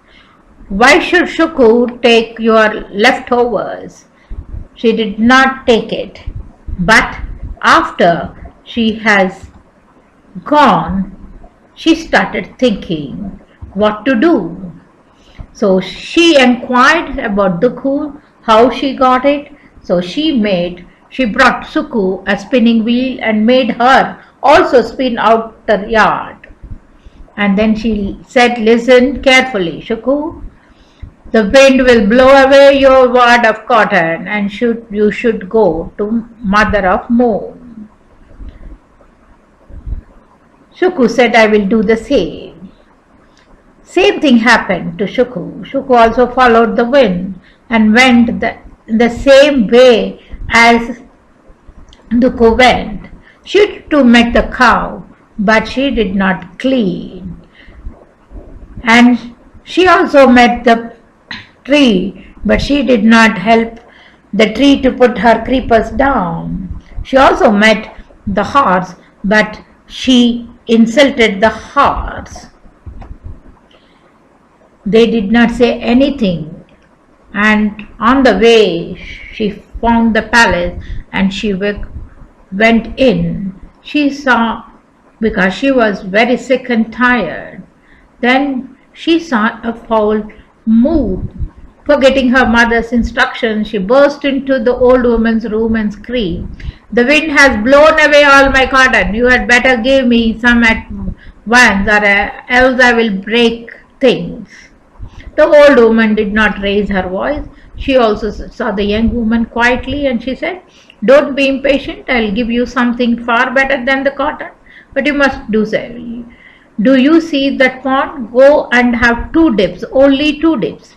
"Why should Suku take your leftovers?" She did not take it, but after she has gone, she started thinking what to do. So she inquired about Duku, how she got it. So she brought Suku a spinning wheel and made her also spin out the yard. And then she said, "Listen carefully, Suku. The wind will blow away your wad of cotton, and you should go to Mother of Moon." Suku said, "I will do the same." Same thing happened to Suku. Suku also followed the wind and went the same way as Duku went. She too met the cow, but she did not clean. And she also met the tree, but she did not help the tree to put her creepers down. She also met the horse, but she insulted the horse. They did not say anything and on the way she found the palace and she went in. She saw, because she was very sick and tired, then she saw a fowl move. Forgetting her mother's instructions, she burst into the old woman's room and screamed, "The wind has blown away all my cotton. You had better give me some at once, or else I will break things." The old woman did not raise her voice. She also saw the young woman quietly and she said, "Don't be impatient. I'll give you something far better than the cotton. But you must do so. Do you see that pond? Go and have 2 dips, only 2 dips."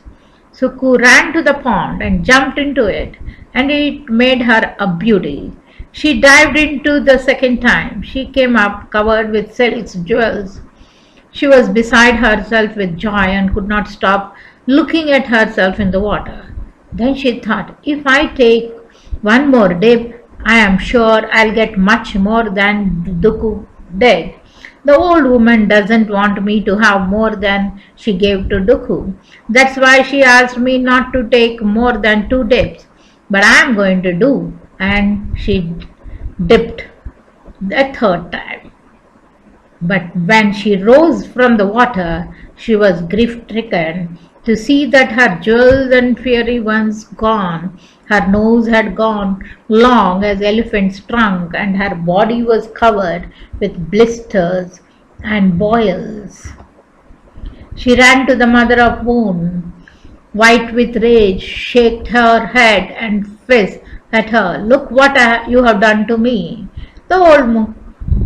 Suku ran to the pond and jumped into it, and it made her a beauty. She dived into the second time. She came up covered with silks, jewels. She was beside herself with joy and could not stop looking at herself in the water. Then she thought, "If I take one more dip, I am sure I'll get much more than Duku did. The old woman doesn't want me to have more than she gave to Duku. That's why she asked me not to take more than 2 dips. But I am going to do." And she dipped the third time. But when she rose from the water, she was grief-stricken to see that her jewels and fairy ones gone. Her nose had gone long as elephant's trunk, and her body was covered with blisters and boils. She ran to the mother of moon, white with rage, shook her head and fist at her. "Look what you have done to me." The old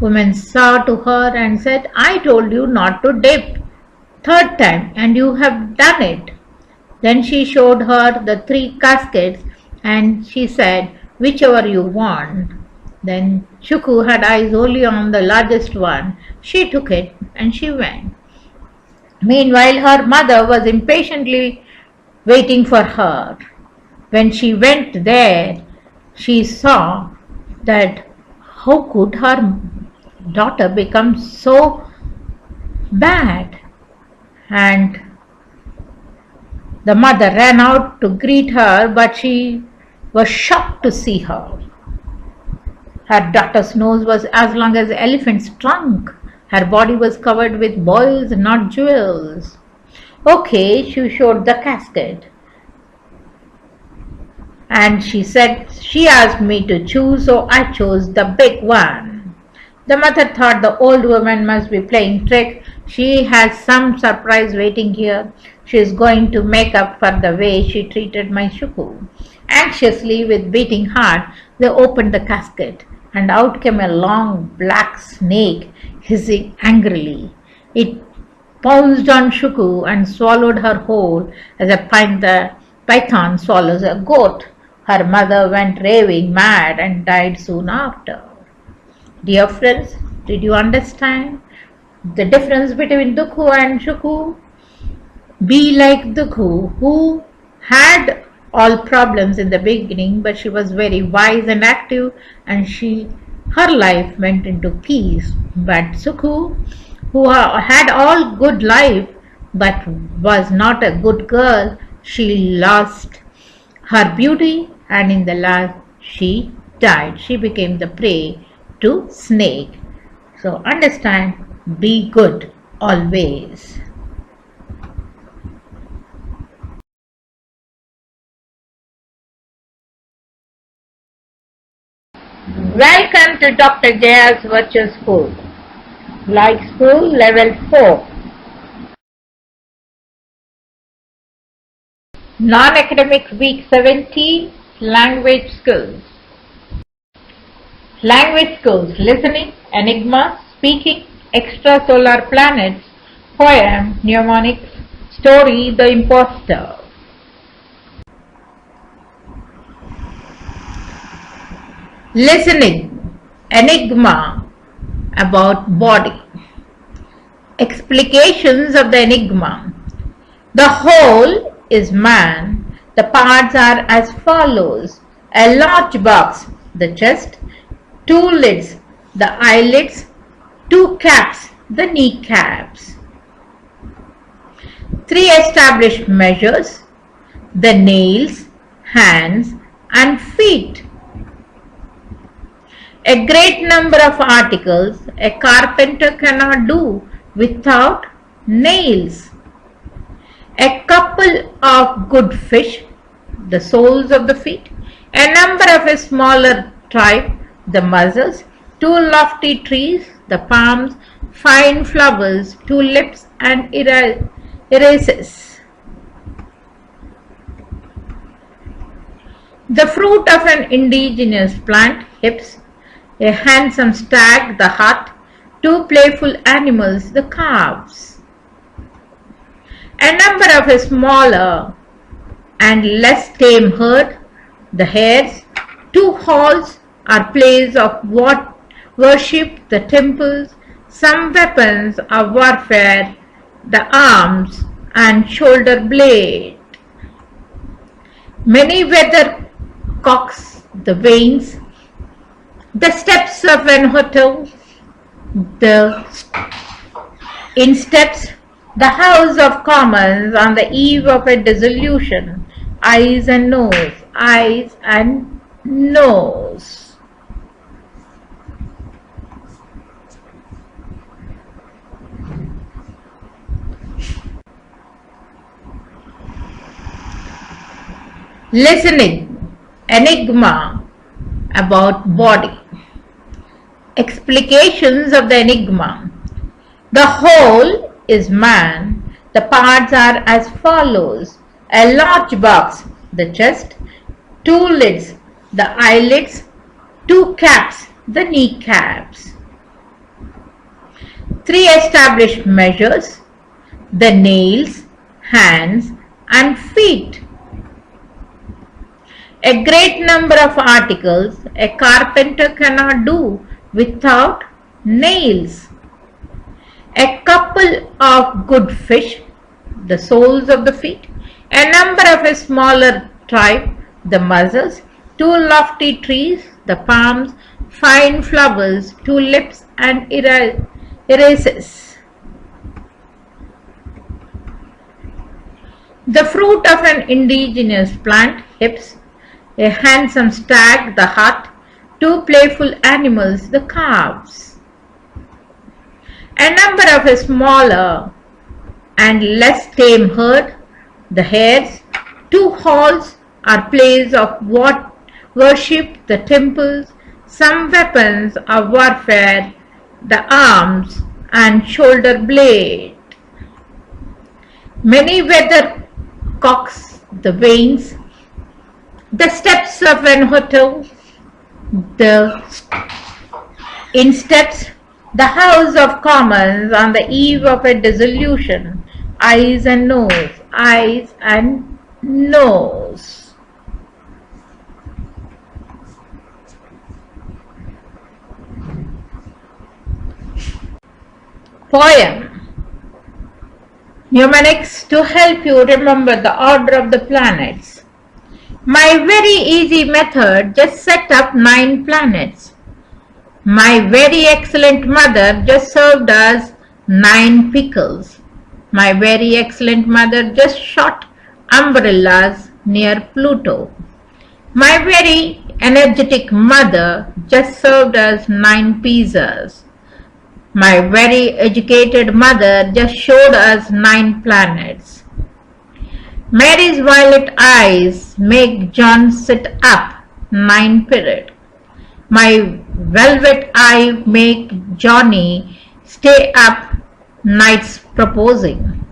woman saw to her and said, "I told you not to dip 3rd time and you have done it." Then she showed her the 3 caskets and she said, "Whichever you want." Then Shuku had eyes only on the largest one. She took it and she went. Meanwhile, her mother was impatiently waiting for her. When she went there, she saw that how could her daughter become so bad? And the mother ran out to greet her, but she was shocked to see her. Her daughter's nose was as long as an elephant's trunk. Her body was covered with boils, not jewels. Okay, she showed the casket. And she said, "She asked me to choose, so I chose the big one." The mother thought the old woman must be playing trick. She has some surprise waiting here. She is going to make up for the way she treated my Shuku. Anxiously, with beating heart, they opened the casket, and out came a long black snake, hissing angrily. It pounced on Shuku and swallowed her whole, as a python swallows a goat. Her mother went raving mad and died soon after. Dear friends, did you understand the difference between Dukhu and Shuku? Be like Dukhu, who had all problems in the beginning, but she was very wise and active, and her life went into peace. But Sukhu, who had all good life, but was not a good girl, she lost her beauty, and in the last she died. She became the prey to snake. So understand, be good always. Welcome to Dr. Jaya's Virtual School. Like School Level 4. Non-Academic Week 17, Language Skills. Language Skills: Listening, Enigma, Speaking, Extrasolar Planets, Poem, Mnemonics, Story, The Imposter. Listening, Enigma, about body. Explications of the enigma. The whole is man. The parts are as follows: a large box, the chest; 2 lids, the eyelids; 2 caps, the kneecaps; 3 established measures: the nails, hands and feet. A great number of articles a carpenter cannot do without nails. A couple of good fish, the soles of the feet. A number of a smaller tribe, the mussels. Two lofty trees, the palms. Fine flowers, tulips and irises. The fruit of an indigenous plant, hips. A handsome stag, the hart. Two playful animals, the calves. A number of a smaller and less tame herd, the hares. Two halls are places of worship, the temples. Some weapons of warfare, the arms and shoulder blade. Many weathercocks, the vanes. The steps of an hotel, the insteps, the House of Commons on the eve of a dissolution, eyes and nose, eyes and nose. Listening, enigma about body. Explications of the enigma. The whole is man. The parts are as follows. A large box, the chest. Two lids, the eyelids. Two caps, the kneecaps. Three established measures, the nails, hands and feet. A great number of articles a carpenter cannot do without nails. A couple of good fish, the soles of the feet. A number of a smaller tribe, the mussels. Two lofty trees, the palms. Fine flowers, tulips and irises. The fruit of an indigenous plant, hips. A handsome stag, the hart. Two playful animals, the calves. A number of a smaller and less tame herd, the hares. Two halls are places of worship, the temples. Some weapons of warfare, the arms and shoulder blade. Many weathercocks, the vanes. The steps of an hotel, the insteps, the House of Commons on the eve of a dissolution, eyes and nose, eyes and nose. Poem. Mnemonics to help you remember the order of the planets. My very easy method just set up 9 planets. My very excellent mother just served us 9 pickles. My very excellent mother just shot umbrellas near Pluto. My very energetic mother just served us 9 pizzas. My very educated mother just showed us 9 planets. Mary's violet eyes make John sit up 9 period. My velvet eye make Johnny stay up nights proposing.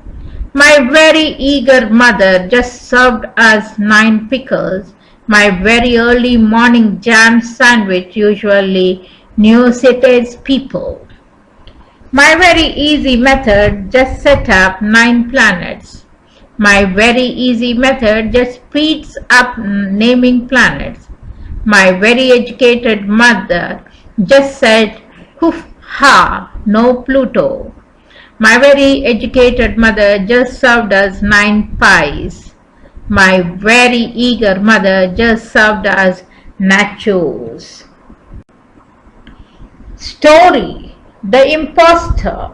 My very eager mother just served us 9 pickles. My very early morning jam sandwich usually nauseates people. My very easy method just set up 9 planets. My very easy method just speeds up naming planets. My very educated mother just said, hoof ha, no Pluto. My very educated mother just served us 9 pies. My very eager mother just served us nachos. Story. The Impostor.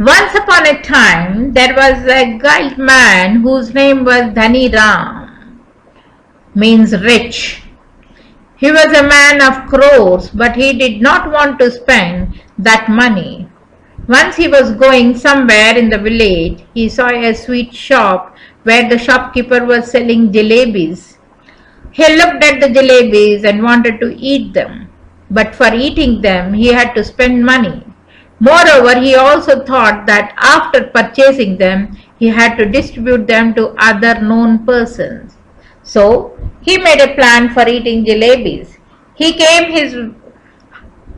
Once upon a time, there was a giant man whose name was Dhani Ram, means rich. He was a man of crores, but he did not want to spend that money. Once he was going somewhere in the village, he saw a sweet shop where the shopkeeper was selling jalebis. He looked at the jalebis and wanted to eat them, but for eating them he had to spend money. Moreover, he also thought that after purchasing them, he had to distribute them to other known persons. So, he made a plan for eating jalebis. He came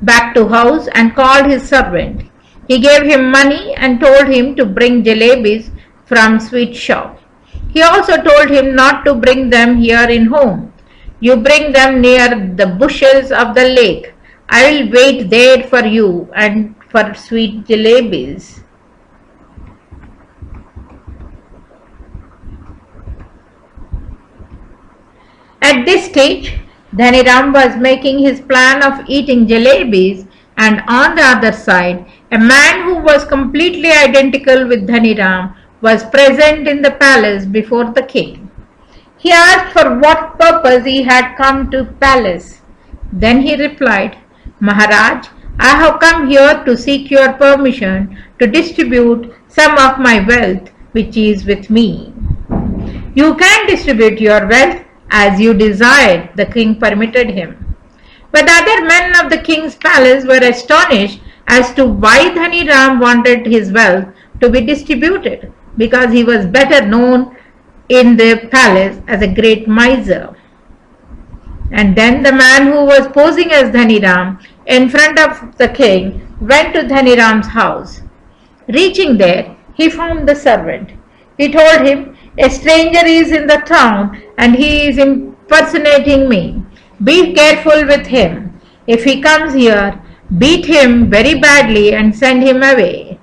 back to house and called his servant. He gave him money and told him to bring jalebis from sweet shop. He also told him not to bring them here in home. You bring them near the bushes of the lake. I will wait there for you and for sweet jalebis. At this stage, Dhani Ram was making his plan of eating jalebis, and on the other side, a man who was completely identical with Dhani Ram was present in the palace before the king. He asked for what purpose he had come to palace. Then he replied, Maharaj, I have come here to seek your permission to distribute some of my wealth which is with me. You can distribute your wealth as you desired, the king permitted him. But the other men of the king's palace were astonished as to why Dhani Ram wanted his wealth to be distributed, because he was better known in the palace as a great miser. And then the man who was posing as Dhani Ram in front of the king went to Dhani Ram's house. Reaching there, he found the servant. He told him, a stranger is in the town and he is impersonating me. Be careful with him. If he comes here, beat him very badly and send him away.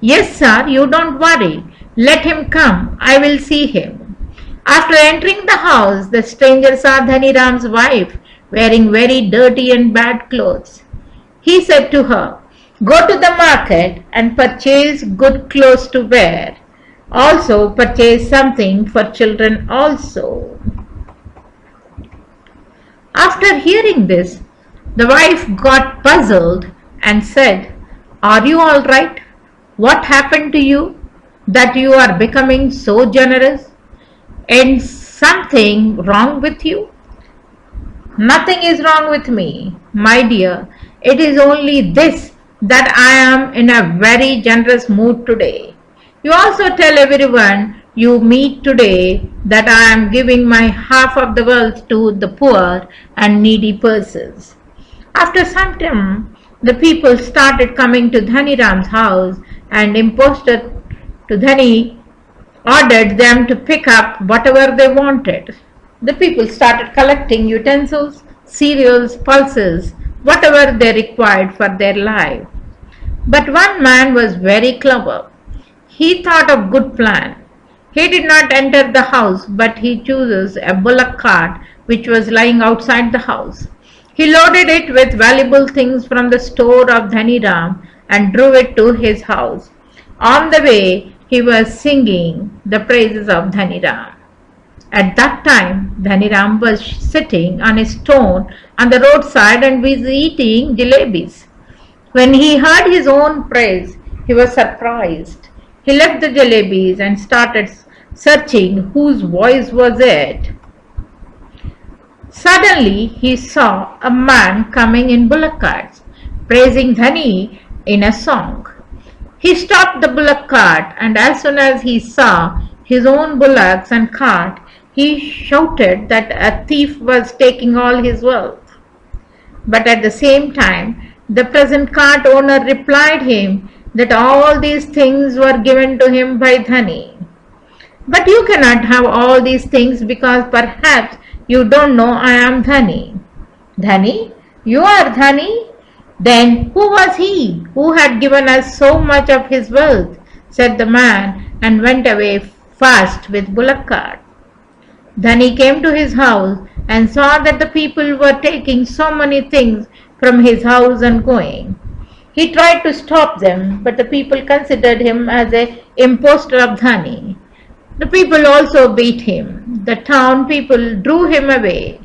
Yes, sir, you don't worry. Let him come. I will see him. After entering the house, the stranger saw Dhani Ram's wife wearing very dirty and bad clothes. He said to her, go to the market and purchase good clothes to wear. Also purchase something for children also. After hearing this, the wife got puzzled and said, are you all right? What happened to you that you are becoming so generous? And something wrong with you? Nothing is wrong with me, my dear. It is only this, that I am in a very generous mood today. You also tell everyone you meet today that I am giving my half of the wealth to the poor and needy persons. After some time, the people started coming to Dhani Ram's house, and impostor to Dhani ordered them to pick up whatever they wanted. The people started collecting utensils, cereals, pulses, whatever they required for their life. But one man was very clever. He thought of good plan. He did not enter the house, but he chose a bullock cart which was lying outside the house. He loaded it with valuable things from the store of Dhani Ram and drove it to his house. On the way, he was singing the praises of Dhani Ram. At that time, Dhani Ram was sitting on a stone on the roadside and was eating jalebis. When he heard his own praise, he was surprised. He left the jalebis and started searching whose voice was it. Suddenly, he saw a man coming in bullock carts, praising Dhani in a song. He stopped the bullock cart, and as soon as he saw his own bullocks and cart, he shouted that a thief was taking all his wealth. But at the same time, the present cart owner replied him that all these things were given to him by Dhani. But you cannot have all these things because perhaps you don't know I am Dhani. Dhani? You are Dhani? Then who was he who had given us so much of his wealth? Said the man, and went away fast with bullock cart. Dhani came to his house and saw that the people were taking so many things from his house and going. He tried to stop them, but the people considered him as an impostor of Dhani. The people also beat him. The town people drew him away.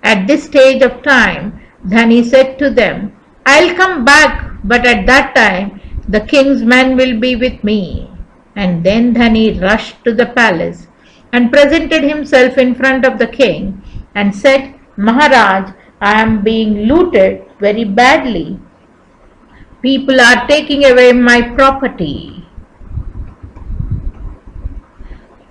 At this stage of time, Dhani said to them, I'll come back, but at that time the king's men will be with me. And then Dhani rushed to the palace and presented himself in front of the king and said, Maharaj, I am being looted very badly. People are taking away my property.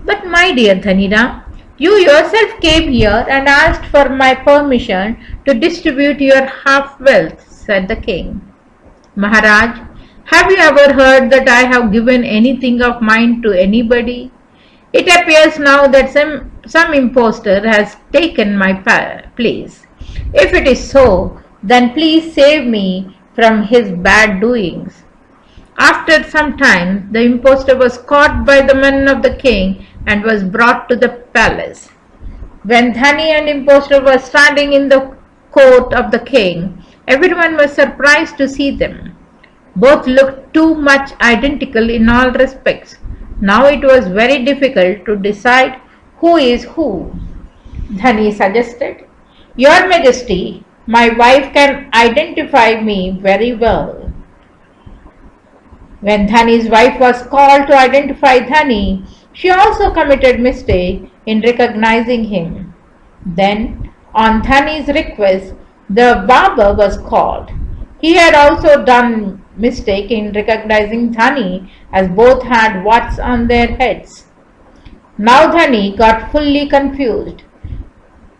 But my dear Dhanira, you yourself came here and asked for my permission to distribute your half wealth, said the king. Maharaj, have you ever heard that I have given anything of mine to anybody? It appears now that some impostor has taken my place. If it is so, then please save me from his bad doings. After some time, the impostor was caught by the men of the king and was brought to the palace. When Dhani and impostor were standing in the court of the king, everyone was surprised to see them. Both looked too much identical in all respects. Now it was very difficult to decide who is who. Dhani suggested, Your Majesty, my wife can identify me very well. When Dhani's wife was called to identify Dhani, she also committed mistake in recognizing him. Then, on Dhani's request, the barber was called. He had also done mistake in recognizing Dhani, as both had wats on their heads. Now Dhani got fully confused.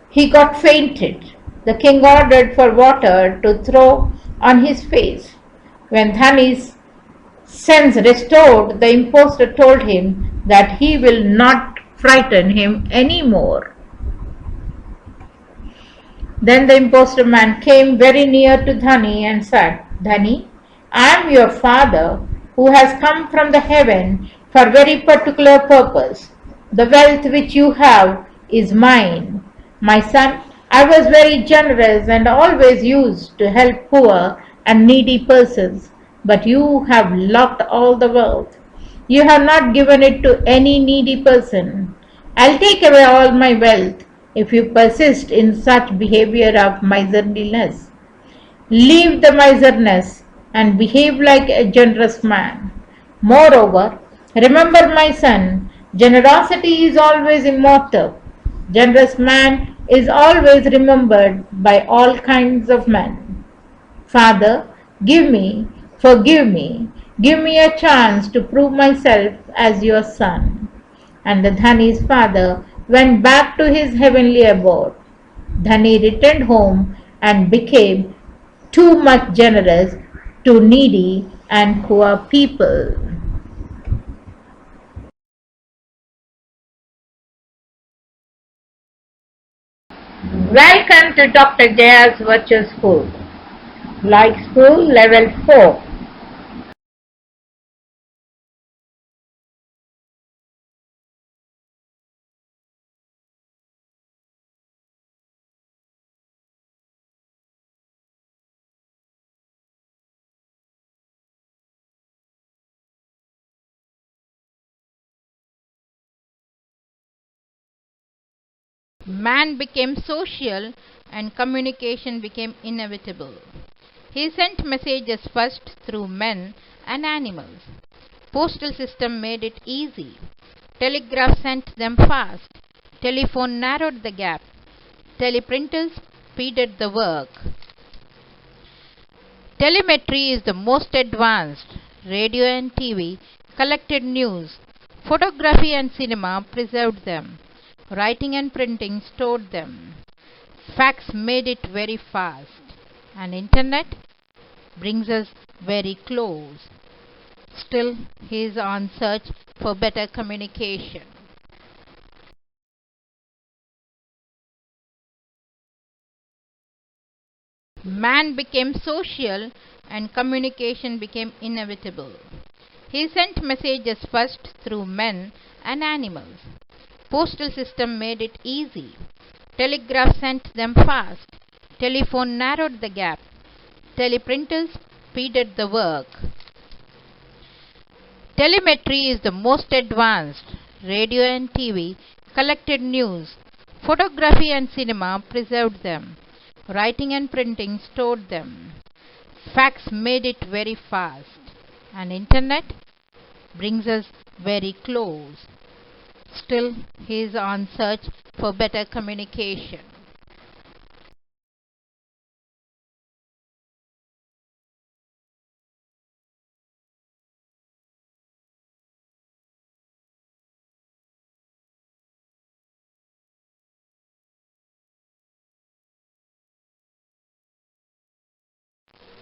He got fainted. The king ordered for water to throw on his face. When Dhani's sense restored, the impostor told him that he will not frighten him any more. Then the impostor man came very near to Dhani and said, Dhani, I am your father who has come from the heaven for very particular purpose. The wealth which you have is mine. My son, I was very generous and always used to help poor and needy persons, but you have locked all the wealth. You have not given it to any needy person. I'll take away all my wealth if you persist in such behavior of miserliness. Leave the miserness and behave like a generous man. Moreover, remember, my son, generosity is always immortal. Generous man is always remembered by all kinds of men. Father, forgive me, give me a chance to prove myself as your son. And the Dhani's father went back to his heavenly abode. Dhani returned home and became too much generous to needy and poor people. Welcome to Dr. Jaya's Virtual School. Like School Level 4. Man became social and communication became inevitable. He sent messages first through men and animals. Postal system made it easy. Telegraph sent them fast. Telephone narrowed the gap. Teleprinters speeded the work. Telemetry is the most advanced. Radio and TV collected news. Photography and cinema preserved them. Writing and printing stored them. Fax made it very fast. And internet brings us very close. Still, he is on search for better communication. Man became social and communication became inevitable. He sent messages first through men and animals. Postal system made it easy. Telegraph sent them fast. Telephone narrowed the gap. Teleprinters speeded the work. Telemetry is the most advanced. Radio and TV collected news. Photography and cinema preserved them. Writing and printing stored them. Fax made it very fast. And internet brings us very close. Still, he is on search for better communication.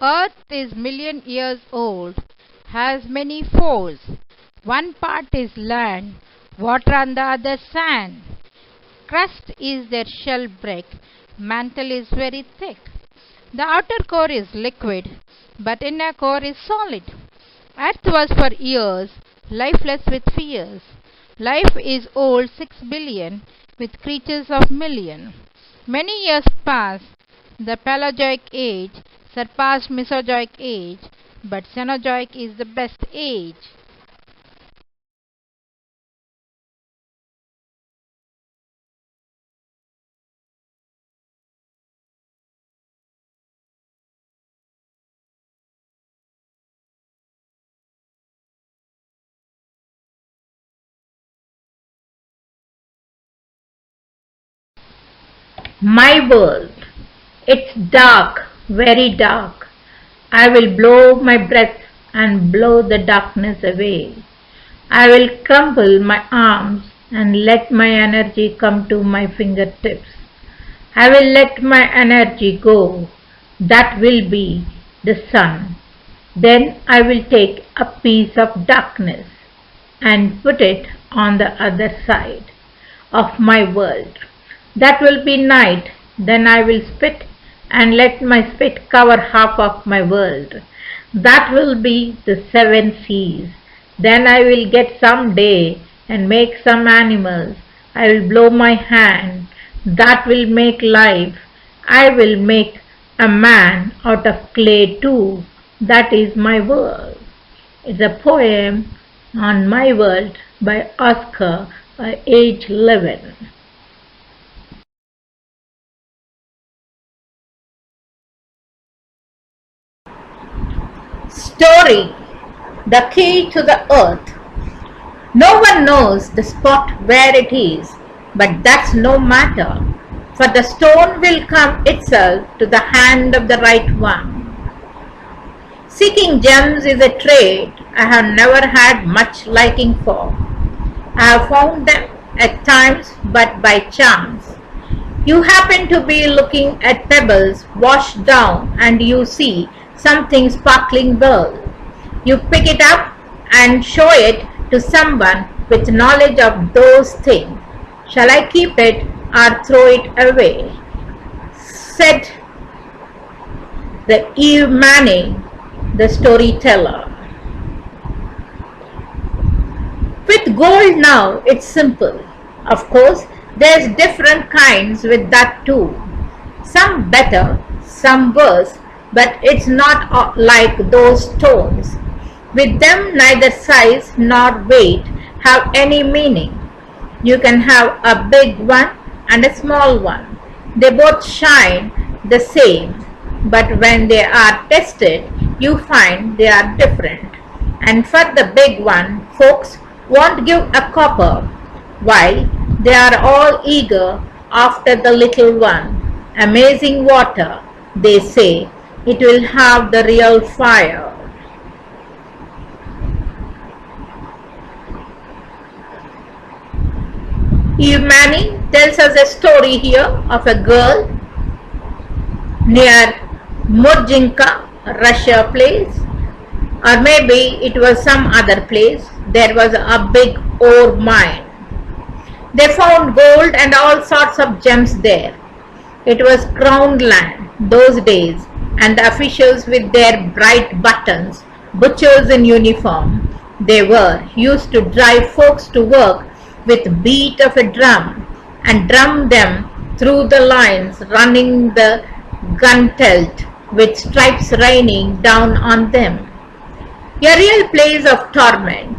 Earth is million years old, has many folds. One part is land, water on the other sand. Crust is their shell brick, mantle is very thick. The outer core is liquid, but inner core is solid. Earth was for years lifeless with fears. Life is old 6 billion with creatures of million. Many years passed, the Paleozoic age surpassed Mesozoic age, but Cenozoic is the best age. My world, it's dark, very dark. I will blow my breath and blow the darkness away. I will crumple my arms and let my energy come to my fingertips. I will let my energy go. That will be the sun. Then I will take a piece of darkness and put it on the other side of my world. That will be night. Then I will spit and let my spit cover half of my world. That will be the 7 seas. Then I will get some day and make some animals. I will blow my hand. That will make life. I will make a man out of clay too. That is my world. It's a poem on my world by Oscar, age 11. Story: The key to the earth. No one knows the spot where it is, but that's no matter, for the stone will come itself to the hand of the right one. Seeking gems is a trade I have never had much liking for. I have found them at times, but by chance. You happen to be looking at pebbles washed down and you see something sparkling well. You pick it up and show it to someone with knowledge of those things. Shall I keep it or throw it away? Said the Eve Manning, the storyteller. With gold now, it's simple. Of course, there's different kinds with that too. Some better, some worse, but it's not like those stones. With them neither size nor weight have any meaning. You can have a big one and a small one. They both shine the same, but when they are tested, you find they are different. And for the big one, folks won't give a copper, while they are all eager after the little one. Amazing water, they say. It will have the real fire. Eve Manning tells us a story here of a girl near Murjinka, Russia place, or maybe it was some other place. There was a big ore mine. They found gold and all sorts of gems there. It was crown land those days, and the officials with their bright buttons, butchers in uniform, they were used to drive folks to work with beat of a drum and drum them through the lines running the gun tilt with stripes raining down on them. A real place of torment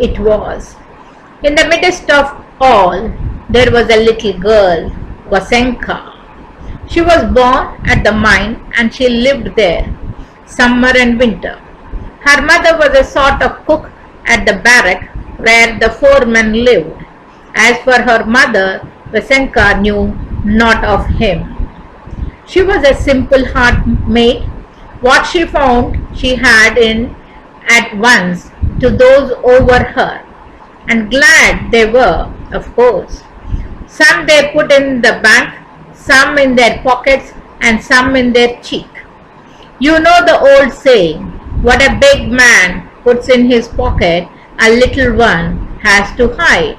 it was. In the midst of all, there was a little girl, Vasenka. She was born at the mine and she lived there, summer and winter. Her mother was a sort of cook at the barrack where the foreman lived. As for her mother, Vasenka knew not of him. She was a simple heart maid. What she found she had in at once to those over her, and glad they were, of course. Some they put in the bank, some in their pockets, and some in their cheek. You know the old saying, what a big man puts in his pocket, a little one has to hide.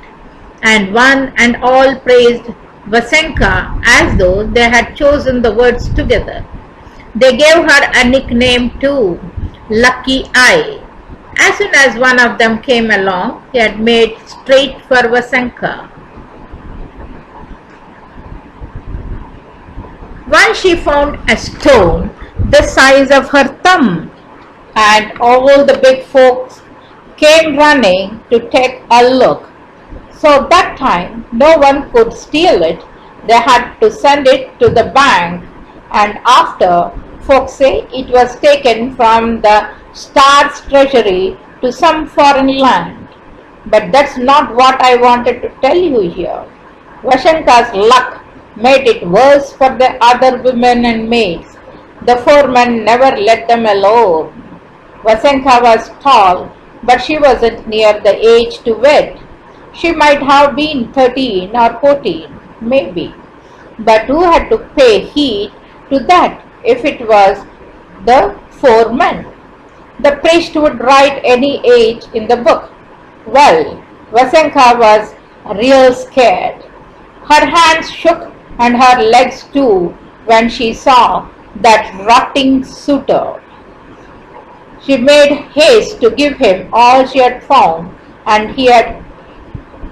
And one and all praised Vasenka as though they had chosen the words together. They gave her a nickname too, Lucky Eye. As soon as one of them came along, he had made straight for Vasenka. Once she found a stone the size of her thumb, and all the big folks came running to take a look. So that time no one could steal it. They had to send it to the bank, and after folks say it was taken from the Star's treasury to some foreign land. But that's not what I wanted to tell you here. Vasenka's luck made it worse for the other women and maids. The foreman never let them alone. Vasenka was tall, but she wasn't near the age to wed. She might have been 13 or 14, maybe. But who had to pay heed to that if it was the foreman? The priest would write any age in the book. Well, Vasenka was real scared. Her hands shook and her legs too when she saw that rotting suitor. She made haste to give him all she had found, and he had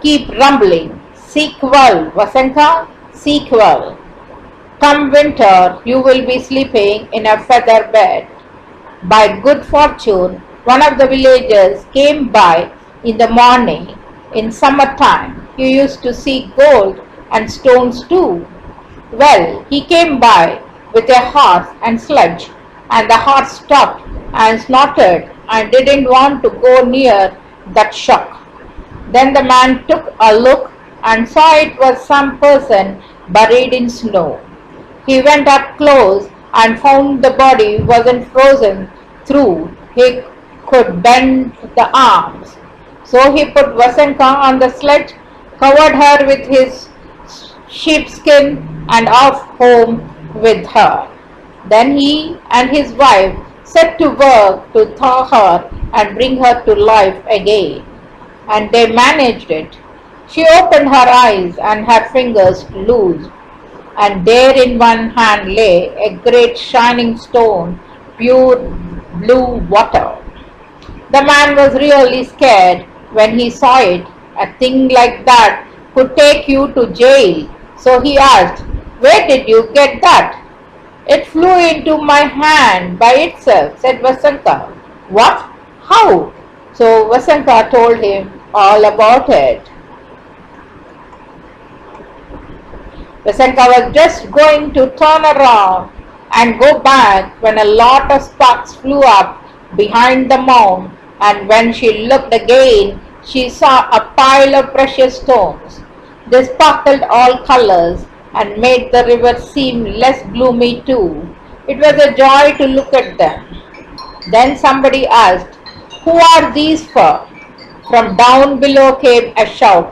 keep rumbling, "Seek well, Vasenka, seek well. Come winter, you will be sleeping in a feather bed." By good fortune, one of the villagers came by in the morning. In summertime, he used to see gold and stones too. Well, he came by with a horse and sledge, and the horse stopped and snorted and didn't want to go near that shock. Then the man took a look and saw it was some person buried in snow. He went up close and found the body wasn't frozen through. He could bend the arms. So he put Vasenka on the sledge, covered her with his sheepskin, and off home with her. Then he and his wife set to work to thaw her and bring her to life again. And they managed it. She opened her eyes and her fingers loosed, and there in one hand lay a great shining stone, pure blue water. The man was really scared when he saw it. A thing like that could take you to jail. So he asked, "Where did you get that?" "It flew into my hand by itself," said Vasenka. "What? How?" So Vasenka told him all about it. Vasenka was just going to turn around and go back when a lot of sparks flew up behind the mound, and when she looked again, she saw a pile of precious stones. They sparkled all colors and made the river seem less gloomy too. It was a joy to look at them. Then somebody asked, "Who are these for?" From down below came a shout,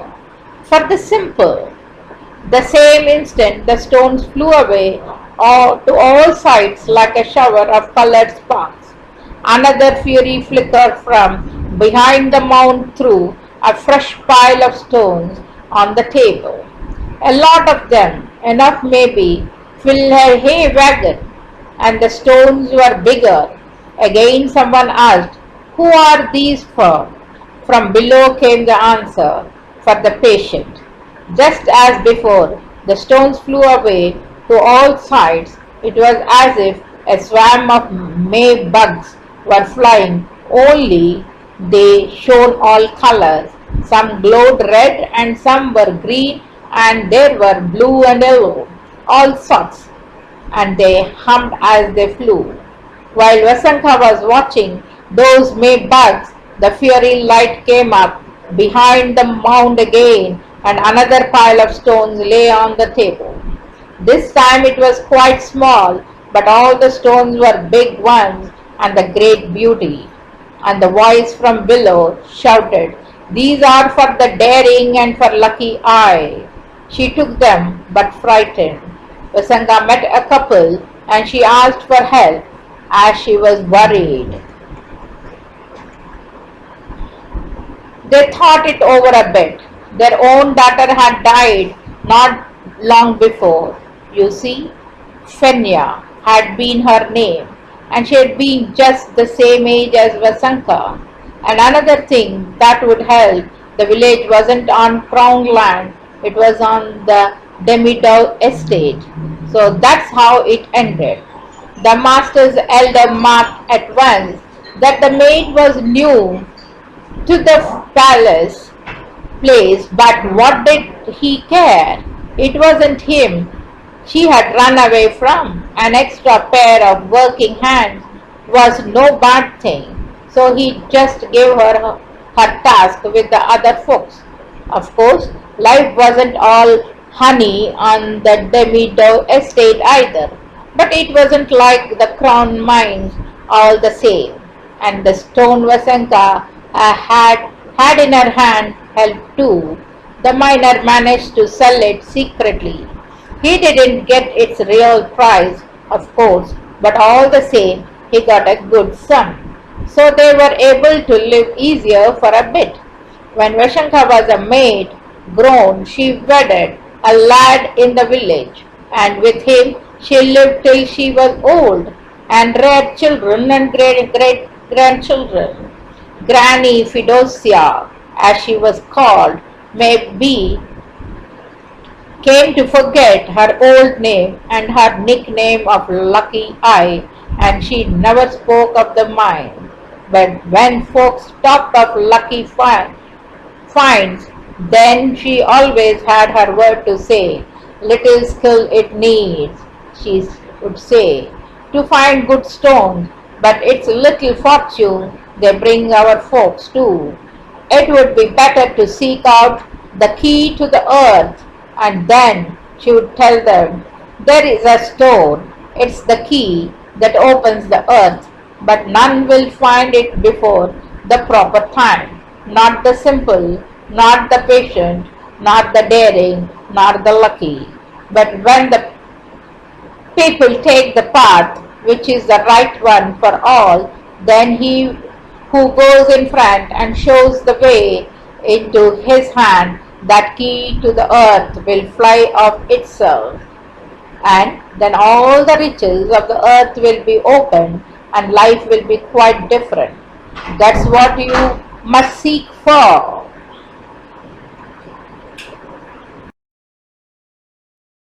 "For the simple." The same instant the stones flew away to all sides like a shower of colored sparks. Another fury flickered from behind the mound threw a fresh pile of stones on the table. A lot of them, enough maybe, filled a hay wagon, and the stones were bigger. Again someone asked, "Who are these for?" From below came the answer, "For the patient." Just as before, the stones flew away to all sides. It was as if A swarm of May bugs were flying, only they shone all colors. Some glowed red and some were green, and there were blue and yellow, all sorts, and they hummed as they flew. While Vasanka was watching those May bugs, the fiery light came up behind the mound again, and another pile of stones lay on the table. This time it was quite small, but all the stones were big ones and the great beauty. And the voice from below shouted, "These are for the daring and for lucky eye." She took them, but frightened. Vasanga met a couple and she asked for help as she was worried. They thought it over a bit. Their own daughter had died not long before. You see, Fenya had been her name, and she had been just the same age as Vasanka. And another thing that would help, the village wasn't on crown land, it was on the Demidow estate. So that's how it ended. The master's elder marked at once that the maid was new to the palace place, but what did he care? It wasn't him she had run away from. An extra pair of working hands was no bad thing, so he just gave her her task with the other folks. Of course, life wasn't all honey on the Demidow estate either, but it wasn't like the crown mines all the same. And the stone Vasanka had in her hand helped too. The miner managed to sell it secretly. He didn't get its real price, of course, but all the same, he got a good sum. So they were able to live easier for a bit. When Vashanka was a maid grown, she wedded a lad in the village, and with him she lived till she was old, and reared children and great-grandchildren. Granny Fidosia, as she was called, maybe came to forget her old name and her nickname of Lucky Eye, and she never spoke of the mine. But when folks talked of lucky finds, then she always had her word to say. Little skill it needs, she would say, to find good stones, but it's little fortune they bring our folks too. It would be better to seek out the key to the earth, and then she would tell them, there is a stone, it's the key that opens the earth, but none will find it before the proper time. Not the simple, not the patient, not the daring, not the lucky. But when the people take the path which is the right one for all, then he who goes in front and shows the way into his hand, that key to the earth will fly of itself. And then all the riches of the earth will be opened and life will be quite different. That's what you must seek for.